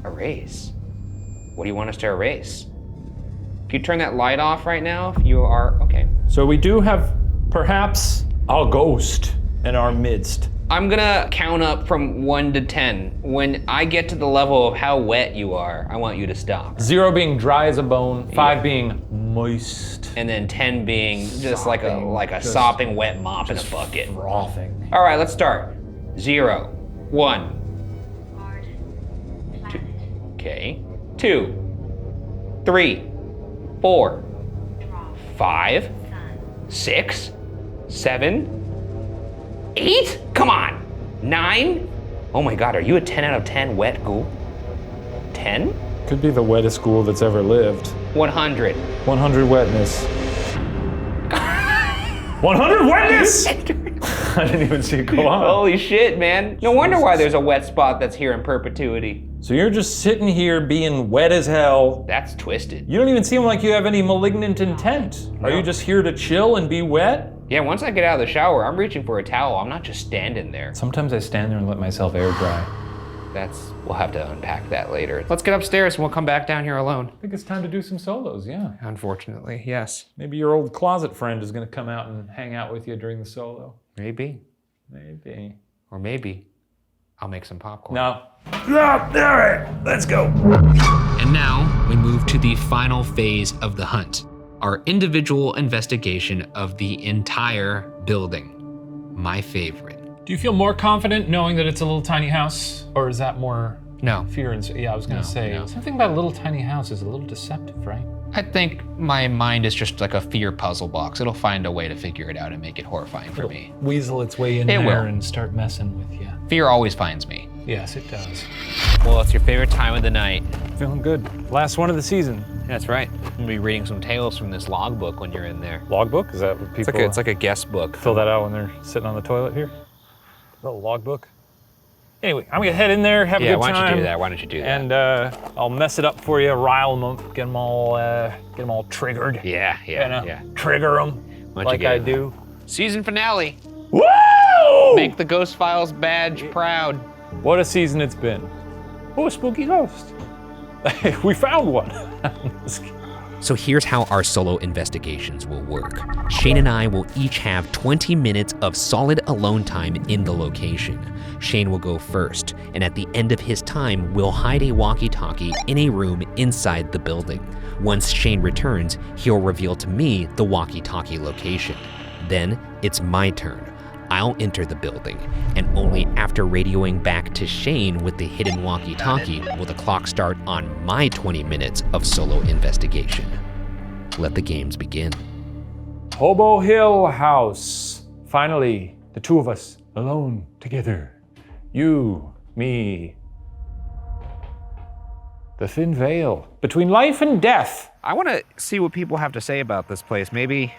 Erase. What do you want us to erase? Can you turn that light off right now if you are, okay. So we do have perhaps a ghost in our midst. I'm gonna count up from 1 to 10. When I get to the level of how wet you are, I want you to stop. 0 being dry as a bone, 5 being moist. And then 10 being just like a sopping wet mop in a bucket. Frothing. All right, let's start. 0, 1. 2. Okay. 2, 3, 4, 5, 6, 7, 8? Come on. 9? Oh my God, are you a 10 out of 10 wet ghoul? 10? Could be the wettest ghoul that's ever lived. 100. 100 wetness. 100 wetness! I didn't even see it go on. Holy shit, man. No wonder why there's a wet spot that's here in perpetuity. So you're just sitting here being wet as hell. That's twisted. You don't even seem like you have any malignant intent. Are you just here to chill and be wet? Yeah, once I get out of the shower, I'm reaching for a towel. I'm not just standing there. Sometimes I stand there and let myself air dry. We'll have to unpack that later. Let's get upstairs and we'll come back down here alone. I think it's time to do some solos, yeah. Unfortunately, yes. Maybe your old closet friend is gonna come out and hang out with you during the solo. Maybe. Maybe. Or maybe I'll make some popcorn. No. All right, let's go. And now we move to the final phase of the hunt, our individual investigation of the entire building. My favorite. Do you feel more confident knowing that it's a little tiny house? Or is that more fear and yeah, I was gonna say, something about a little tiny house is a little deceptive, right? I think my mind is just like a fear puzzle box. It'll find a way to figure it out and make it horrifying for me. Weasel its way in It there will. and start messing with you. Fear always finds me. Yes, it does. Well, it's your favorite time of the night. Feeling good. Last one of the season. That's right. We'll be reading some tales from this logbook when you're in there. Logbook? Is that what people... It's like a guest book. Fill that out when they're sitting on the toilet here? Little logbook? Anyway, I'm gonna head in there, have a good time. Yeah, why don't you do that? Why don't you do that? And I'll mess it up for you, rile them up, get them all triggered. Yeah. Trigger them like I do. Season finale. Woo! Make the Ghost Files badge proud. What a season it's been. Oh, a spooky ghost. We found one. So here's how our solo investigations will work. Shane and I will each have 20 minutes of solid alone time in the location. Shane will go first, and at the end of his time, we'll hide a walkie-talkie in a room inside the building. Once Shane returns, he'll reveal to me the walkie-talkie location. Then it's my turn. I'll enter the building, and only after radioing back to Shane with the hidden walkie-talkie will the clock start on my 20 minutes of solo investigation. Let the games begin. Hobo Hill House. Finally, the two of us alone together. You, me. The thin veil between life and death. I want to see what people have to say about this place. Maybe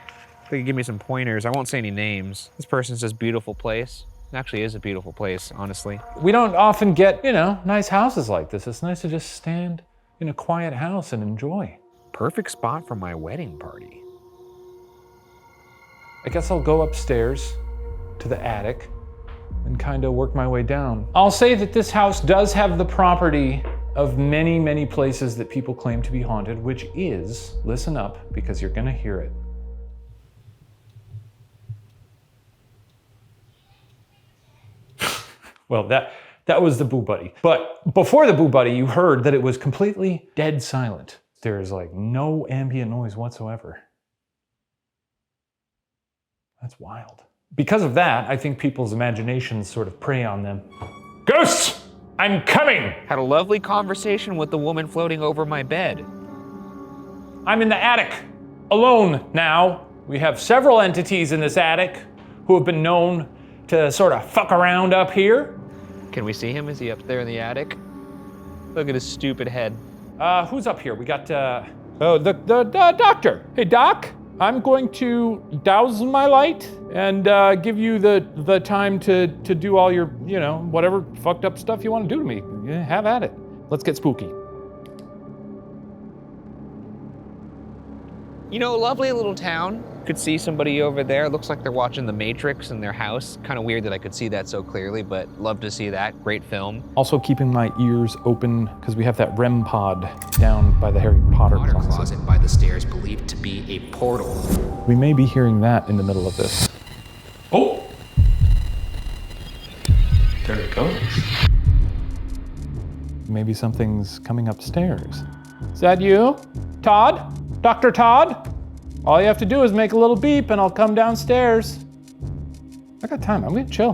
they could give me some pointers. I won't say any names. This person says beautiful place. It actually is a beautiful place, honestly. We don't often get, nice houses like this. It's nice to just stand in a quiet house and enjoy. Perfect spot for my wedding party. I guess I'll go upstairs to the attic and kind of work my way down. I'll say that this house does have the property of many, many places that people claim to be haunted, which is, listen up, because you're gonna hear it. Well, that was the Boo Buddy. But before the Boo Buddy, you heard that it was completely dead silent. There's like no ambient noise whatsoever. That's wild. Because of that, I think people's imaginations sort of prey on them. Ghosts! I'm coming! Had a lovely conversation with the woman floating over my bed. I'm in the attic, alone now. We have several entities in this attic who have been known to sort of fuck around up here. Can we see him? Is he up there in the attic? Look at his stupid head. Who's up here? We got, the doctor. Hey, Doc, I'm going to douse my light and give you the time to do all your, whatever fucked up stuff you want to do to me. Yeah, have at it. Let's get spooky. Lovely little town. Could see somebody over there. Looks like they're watching The Matrix in their house. Kind of weird that I could see that so clearly, but love to see that. Great film. Also keeping my ears open because we have that REM pod down by the Harry Potter closet by the stairs believed to be a portal. We may be hearing that in the middle of this. Oh! There it goes. Maybe something's coming upstairs. Is that you? Todd? Dr. Todd? All you have to do is make a little beep and I'll come downstairs. I got time, I'm gonna chill.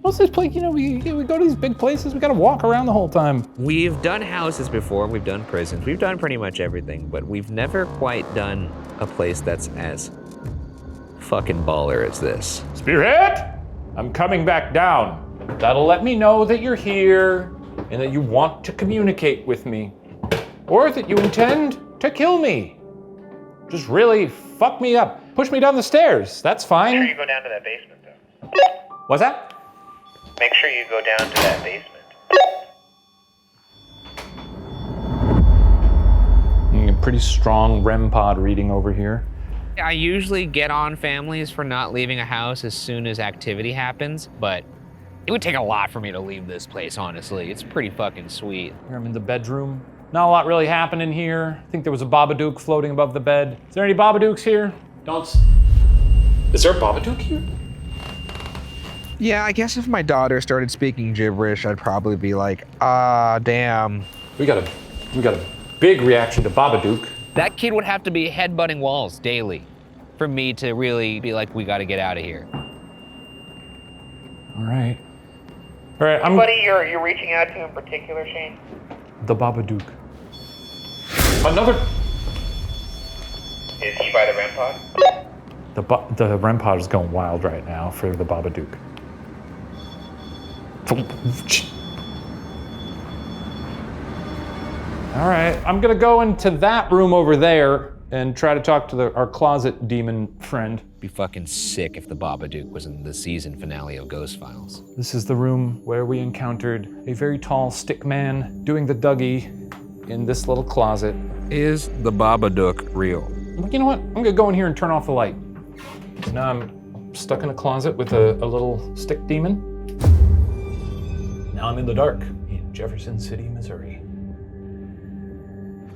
Most of this place, we go to these big places, we gotta walk around the whole time. We've done houses before, we've done prisons, we've done pretty much everything, but we've never quite done a place that's as fucking baller as this. Spirit, I'm coming back down. That'll let me know that you're here and that you want to communicate with me. Or that you intend to kill me. Just really fuck me up. Push me down the stairs, that's fine. Make sure you go down to that basement though. What's that? Make sure you go down to that basement. pretty strong REM pod reading over here. I usually get on families for not leaving a house as soon as activity happens, but it would take a lot for me to leave this place, honestly. It's pretty fucking sweet. Here I'm in the bedroom. Not a lot really happening here. I think there was a Babadook floating above the bed. Is there any Babadooks here? Is there a Babadook here? Yeah, I guess if my daughter started speaking gibberish, I'd probably be like, ah, damn. We got a big reaction to Babadook. That kid would have to be headbutting walls daily for me to really be like, we gotta get out of here. All right. All right, Anybody you're reaching out to in particular, Shane? The Babadook. Another. Is he by the REM pod? The REM pod is going wild right now for the Babadook. All right, I'm gonna go into that room over there and try to talk to our closet demon friend. Be fucking sick if the Babadook was in the season finale of Ghost Files. This is the room where we encountered a very tall stick man doing the Dougie in this little closet. Is the Babadook real? You know what? I'm gonna go in here and turn off the light. So now I'm stuck in a closet with a little stick demon. Now I'm in the dark in Jefferson City, Missouri.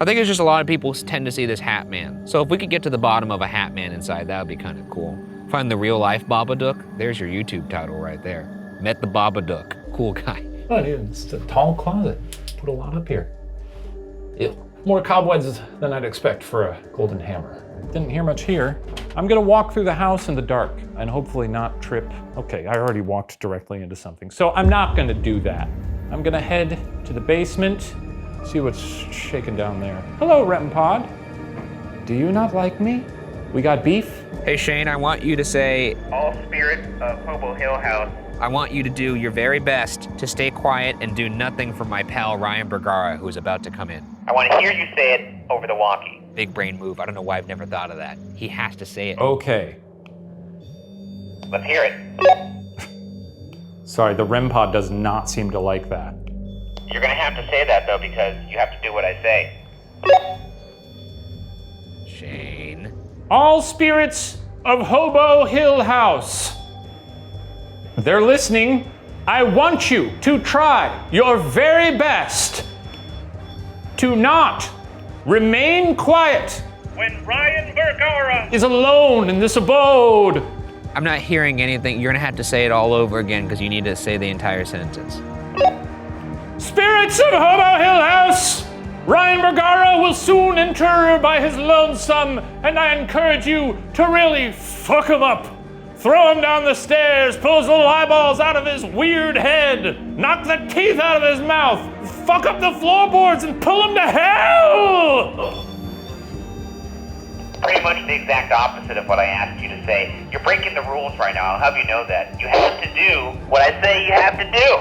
I think it's just a lot of people tend to see this Hat Man. So if we could get to the bottom of a Hat Man inside, that would be kind of cool. Find the real life Babadook. There's your YouTube title right there. Met the Babadook. Cool guy. Oh, it's a tall closet. Put a lot up here. Ew. More cobwebs than I'd expect for a golden hammer. Didn't hear much here. I'm gonna walk through the house in the dark and hopefully not trip. Okay, I already walked directly into something. So I'm not gonna do that. I'm gonna head to the basement, see what's shaking down there. Hello, REM pod. Do you not like me? We got beef? Hey Shane, I want you to say, all spirits of Hobo Hill House. I want you to do your very best to stay quiet and do nothing for my pal Ryan Bergara, who's about to come in. I want to hear you say it over the walkie. Big brain move. I don't know why I've never thought of that. He has to say it. Okay. Let's hear it. Sorry, the REM pod does not seem to like that. You're gonna have to say that though, because you have to do what I say. Shane. All spirits of Hobo Hill House. They're listening. I want you to try your very best to not remain quiet when Ryan Bergara is alone in this abode. I'm not hearing anything. You're gonna have to say it all over again because you need to say the entire sentence. Spirits of Hobo Hill House, Ryan Bergara will soon enter by his lonesome, and I encourage you to really fuck him up. Throw him down the stairs, pull his little eyeballs out of his weird head, knock the teeth out of his mouth, fuck up the floorboards and pull him to hell! Pretty much the exact opposite of what I asked you to say. You're breaking the rules right now, I'll have you know that. You have to do what I say you have to do.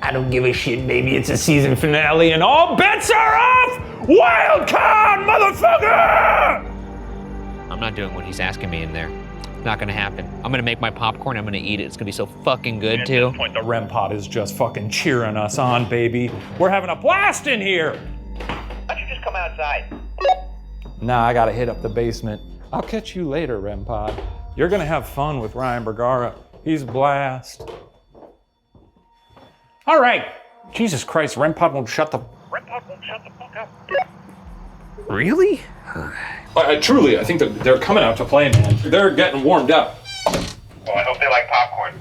I don't give a shit, baby. It's a season finale and all bets are off! Wild card, motherfucker! I'm not doing what he's asking me in there. Not gonna happen. I'm gonna make my popcorn, I'm gonna eat it. It's gonna be so fucking good too. At this point, the REM pod is just fucking cheering us on, baby. We're having a blast in here! Why don't you just come outside? Nah, I gotta hit up the basement. I'll catch you later, REM pod. You're gonna have fun with Ryan Bergara. He's a blast. All right. Jesus Christ, REM pod won't shut the... REM pod won't shut the fuck up. Really? Truly, I think that they're coming out to play, man. They're getting warmed up. Well, I hope they like popcorn.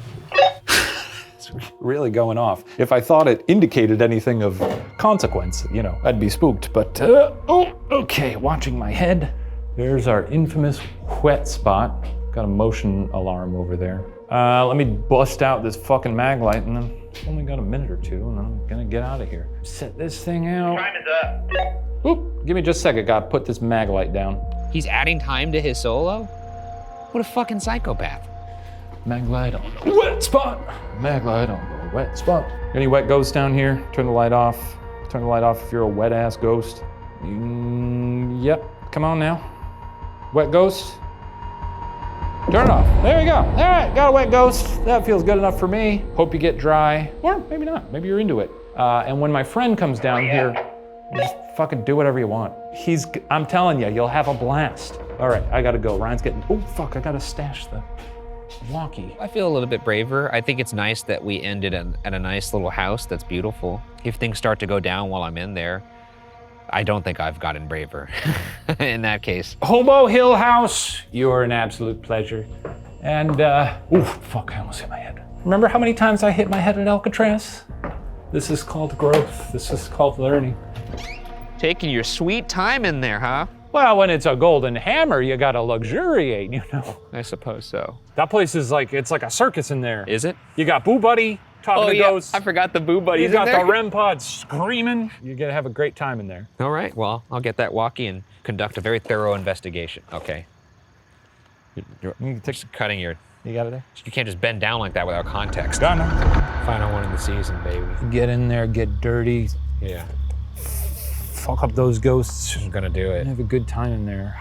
It's really going off. If I thought it indicated anything of consequence, you know, I'd be spooked. But, okay, watching my head. There's our infamous wet spot. Got a motion alarm over there. Let me bust out this fucking Maglite, and then only got a minute or two, and I'm gonna get out of here. Set this thing out. Time is up. Oop, give me just a second, gotta put this Maglite down. He's adding time to his solo? What a fucking psychopath. Maglite on the wet spot. Maglite on the wet spot. Any wet ghosts down here? Turn the light off. Turn the light off if you're a wet ass ghost. Yep, come on now. Wet ghost. Turn it off. There we go. All right, got a wet ghost. That feels good enough for me. Hope you get dry. Or maybe not. Maybe you're into it. And when my friend comes down here, just Fucking do whatever you want. I'm telling you, you'll have a blast. All right, I gotta go. Ryan's getting, oh fuck, I gotta stash the walkie. I feel a little bit braver. I think it's nice that we ended at a nice little house that's beautiful. If things start to go down while I'm in there, I don't think I've gotten braver in that case. Hobo Hill House, you're an absolute pleasure. And, ooh, fuck, I almost hit my head. Remember how many times I hit my head at Alcatraz? This is called growth. This is called learning. Taking your sweet time in there, huh? Well, when it's a golden hammer, you gotta luxuriate, you know? I suppose so. That place is like, it's like a circus in there. Is it? You got Boo Buddy talking to ghosts. I forgot the Boo Buddies You got in there. the REM pod screaming. You're gonna have a great time in there. All right, well, I'll get that walkie and conduct a very thorough investigation. Okay. You're just cutting your... You got it there? You can't just bend down like that without context. Got it. Final one in the season, baby. Get in there, get dirty. Yeah. Fuck up those ghosts. I'm gonna do it. Have a good time in there.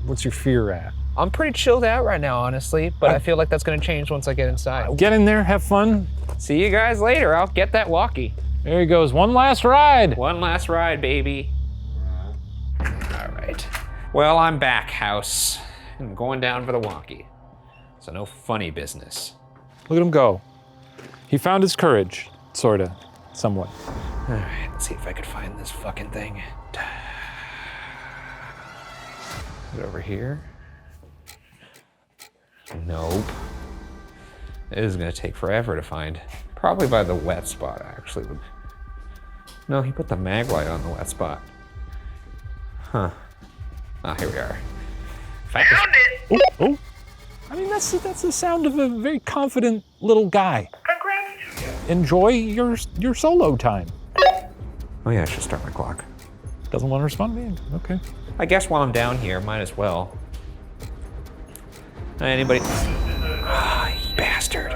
What's your fear at? I'm pretty chilled out right now, honestly, but I feel like that's gonna change once I get inside. Get in there, have fun. See you guys later. I'll get that walkie. There he goes. One last ride. One last ride, baby. All right. Well, I'm back, house. I'm going down for the walkie. So no funny business. Look at him go. He found his courage, sorta, somewhat. All right, let's see if I can find this fucking thing. Is it over here? Nope. It is gonna take forever to find. Probably by the wet spot, actually. No, he put the Maglite on the wet spot. Huh. Ah, here we are. Found it! Oh. I mean, that's the sound of a very confident little guy. Congrats. Enjoy your solo time. Oh yeah, I should start my clock. Doesn't want to respond to me? Okay. I guess while I'm down here, might as well. Anybody? Ah, you bastard.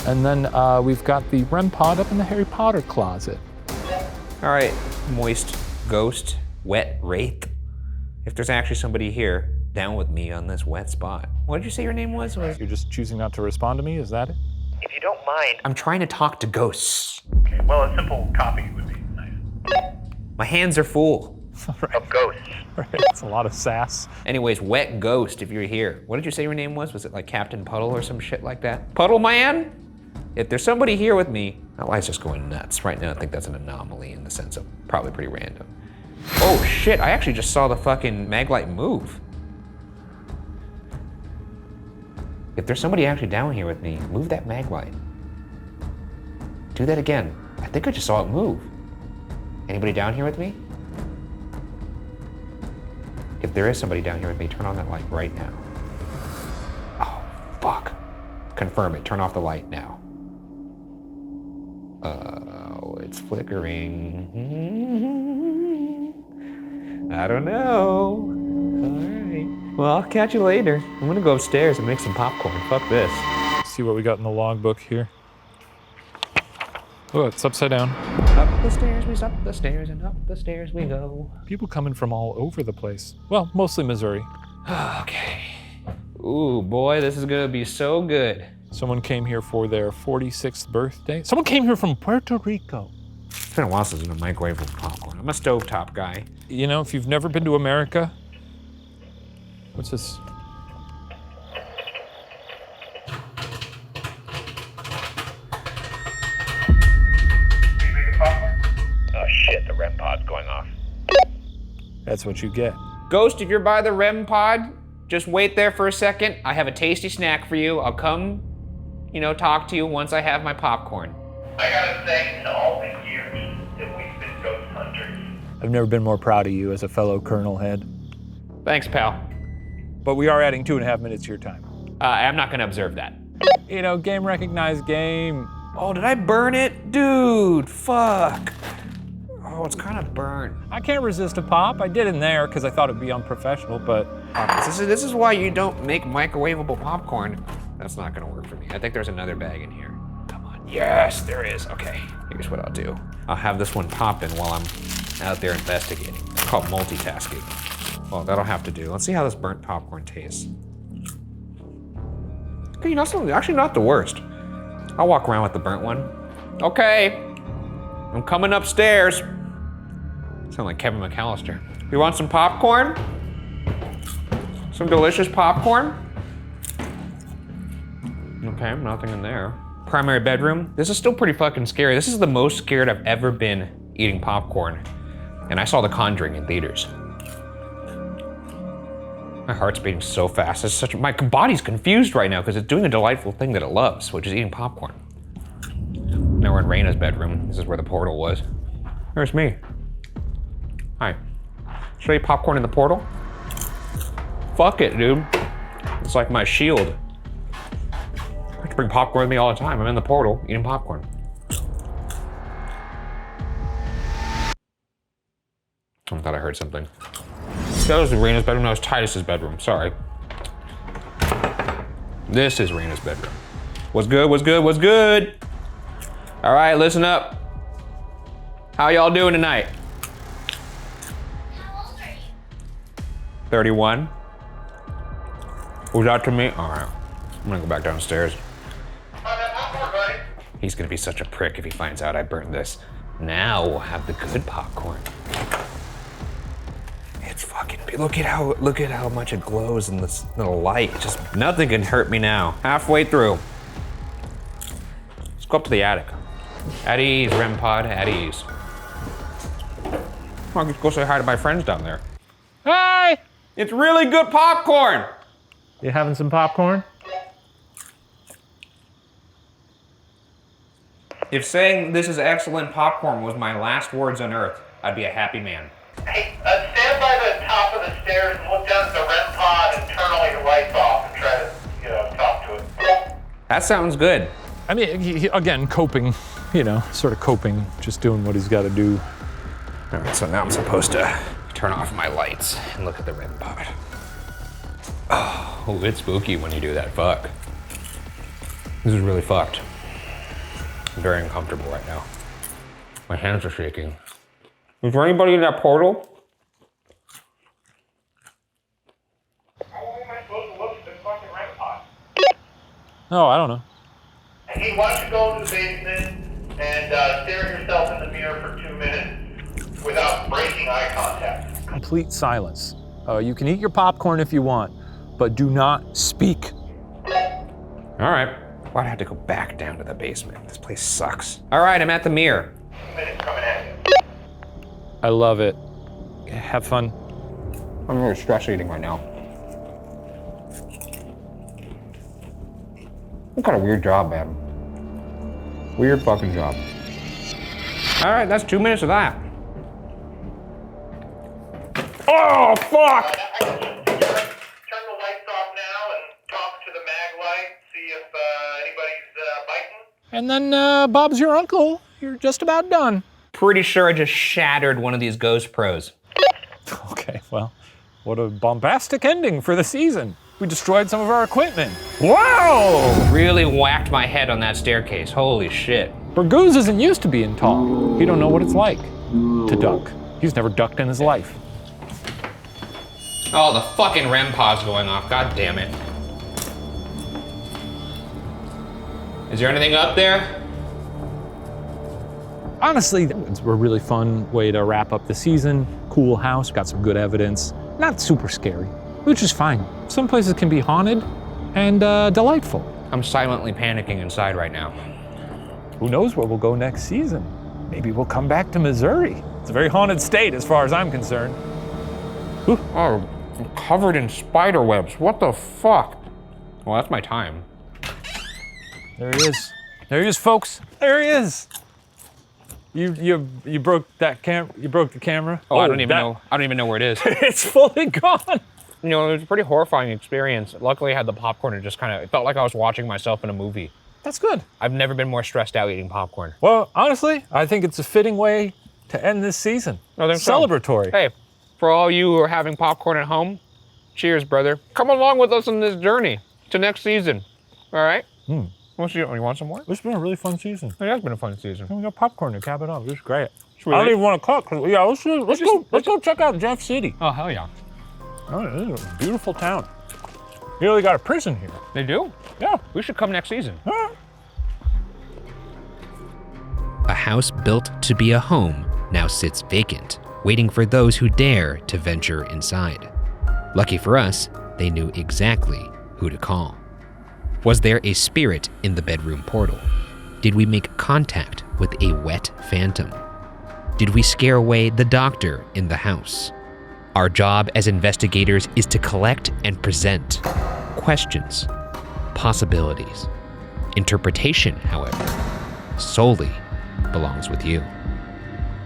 And then we've got the REM pod up in the Harry Potter closet. All right, moist ghost, wet wraith. If there's actually somebody here, down with me on this wet spot. What did you say your name was? You're just choosing not to respond to me, is that it? If you don't mind. I'm trying to talk to ghosts. Okay, well, a simple copy would be nice. My hands are full. Of ghosts. Right, that's a lot of sass. Anyways, wet ghost, if you're here. What did you say your name was? Was it like Captain Puddle or some shit like that? Puddle Man? If there's somebody here with me, my life's just going nuts. Right now, I think that's an anomaly in the sense of probably pretty random. Oh shit, I actually just saw the fucking Maglite move. If there's somebody actually down here with me, move that Maglite. Do that again. I think I just saw it move. Anybody down here with me? If there is somebody down here with me, turn on that light right now. Oh, fuck. Confirm it, turn off the light now. Oh, it's flickering. I don't know. All right. Well, I'll catch you later. I'm gonna go upstairs and make some popcorn. Fuck this. See what we got in the logbook here. Oh, it's upside down. Up the stairs, up the stairs, and up the stairs we go. People coming from all over the place. Well, mostly Missouri. Okay. Ooh, boy, this is gonna be so good. Someone came here for their 46th birthday. Someone came here from Puerto Rico. It's been a while since I've been microwave popcorn. I'm a stovetop guy. You know, if you've never been to America, what's this? Oh shit, the REM pod's going off. That's what you get. Ghost, if you're by the REM pod, just wait there for a second. I have a tasty snack for you. I'll come, talk to you once I have my popcorn. I gotta say, in all the years that we've been ghost hunters, I've never been more proud of you as a fellow Colonel Head. Thanks, pal. But we are adding 2.5 minutes to your time. I'm not gonna observe that. Game recognized game. Oh, did I burn it? Dude, fuck. Oh, it's kind of burnt. I can't resist a pop. I did in there because I thought it'd be unprofessional, but... This is why you don't make microwavable popcorn. That's not gonna work for me. I think there's another bag in here. Come on. Yes, there is. Okay, here's what I'll do. I'll have this one popping while I'm out there investigating. It's called multitasking. Well, that'll have to do. Let's see how this burnt popcorn tastes. Okay, actually not the worst. I'll walk around with the burnt one. Okay. I'm coming upstairs. Sound like Kevin McAllister. You want some popcorn? Some delicious popcorn? Okay, nothing in there. Primary bedroom. This is still pretty fucking scary. This is the most scared I've ever been eating popcorn. And I saw The Conjuring in theaters. My heart's beating so fast. My body's confused right now because it's doing a delightful thing that it loves, which is eating popcorn. Now we're in Raina's bedroom. This is where the portal was. There's me. Hi. Should I eat popcorn in the portal? Fuck it, dude. It's like my shield. I have to bring popcorn with me all the time. I'm in the portal eating popcorn. I thought I heard something. That was Raina's bedroom. That was Titus's bedroom. Sorry. This is Raina's bedroom. What's good? What's good? What's good? All right, listen up. How y'all doing tonight? How old are you? 31. Was that to me? All right. I'm gonna go back downstairs. He's gonna be such a prick if he finds out I burned this. Now we'll have the good popcorn. It's fucking, look at how much it glows in this little light. Just nothing can hurt me now. Halfway through. Let's go up to the attic. At ease, REM pod, at ease. I'll just go say hi to my friends down there. Hi! It's really good popcorn! You having some popcorn? If saying this is excellent popcorn was my last words on earth, I'd be a happy man. Hey, stand by the top of the stairs and look down at the REM pod and turn all your lights off and try to, talk to it. That sounds good. I mean, he, again, coping, sort of coping, just doing what he's got to do. All right, so now I'm supposed to turn off my lights and look at the REM pod. Oh, it's spooky when you do that. Fuck. This is really fucked. I'm very uncomfortable right now. My hands are shaking. Is there anybody in that portal? How am I supposed to look at the fucking REM pod? Oh, I don't know. Hey, why don't you go into the basement and stare at yourself in the mirror for 2 minutes without breaking eye contact? Complete silence. You can eat your popcorn if you want, but do not speak. All right. Why'd I have to go back down to the basement? This place sucks. All right, I'm at the mirror. 2 minutes coming at you. I love it. Have fun. I'm really stress eating right now. What kind of weird job, man? Weird fucking job. All right, that's 2 minutes of that. Oh, fuck! Turn the lights off now and talk to the Maglite, see if anybody's biting. And then Bob's your uncle. You're just about done. Pretty sure I just shattered one of these Ghost Pros. Okay, well, what a bombastic ending for the season. We destroyed some of our equipment. Wow! Really whacked my head on that staircase. Holy shit. Bergooz isn't used to being tall. He don't know what it's like to duck. He's never ducked in his life. Oh, the fucking REM pod's going off. God damn it. Is there anything up there? Honestly, it's a really fun way to wrap up the season. Cool house, got some good evidence. Not super scary, which is fine. Some places can be haunted and delightful. I'm silently panicking inside right now. Who knows where we'll go next season? Maybe we'll come back to Missouri. It's a very haunted state as far as I'm concerned. Ooh. Oh, I'm covered in spider webs. What the fuck? Well, that's my time. There he is. There he is, folks. There he is. You broke that you broke the camera. Oh, I don't even know where it is. It's fully gone. You know, it was a pretty horrifying experience. Luckily, I had the popcorn and just it felt like I was watching myself in a movie. That's good. I've never been more stressed out eating popcorn. Well, honestly, I think it's a fitting way to end this season. Celebratory. Hey, for all you who are having popcorn at home, cheers, brother. Come along with us on this journey to next season. All right? Hmm. You want some more? It's been a really fun season. It has been a fun season. We got popcorn to cap it off. This is great. Really? I don't even want to cook. Yeah, let's go check out Jeff City. Oh, hell yeah. Oh, this is a beautiful town. You know, they got a prison here. They do? Yeah. We should come next season. A house built to be a home now sits vacant, waiting for those who dare to venture inside. Lucky for us, they knew exactly who to call. Was there a spirit in the bedroom portal? Did we make contact with a wet phantom? Did we scare away the doctor in the house? Our job as investigators is to collect and present questions, possibilities. Interpretation, however, solely belongs with you.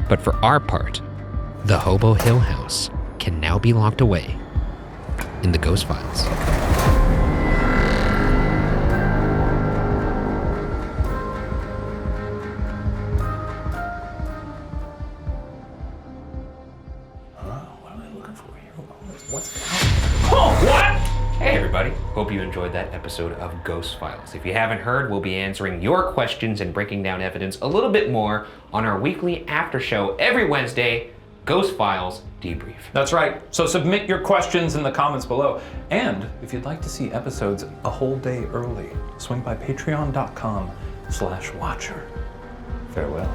But for our part, the Hobo Hill House can now be locked away in the Ghost Files. Hey everybody, hope you enjoyed that episode of Ghost Files. If you haven't heard, we'll be answering your questions and breaking down evidence a little bit more on our weekly after show every Wednesday, Ghost Files Debrief. That's right. So submit your questions in the comments below. And if you'd like to see episodes a whole day early, swing by patreon.com/watcher. Farewell.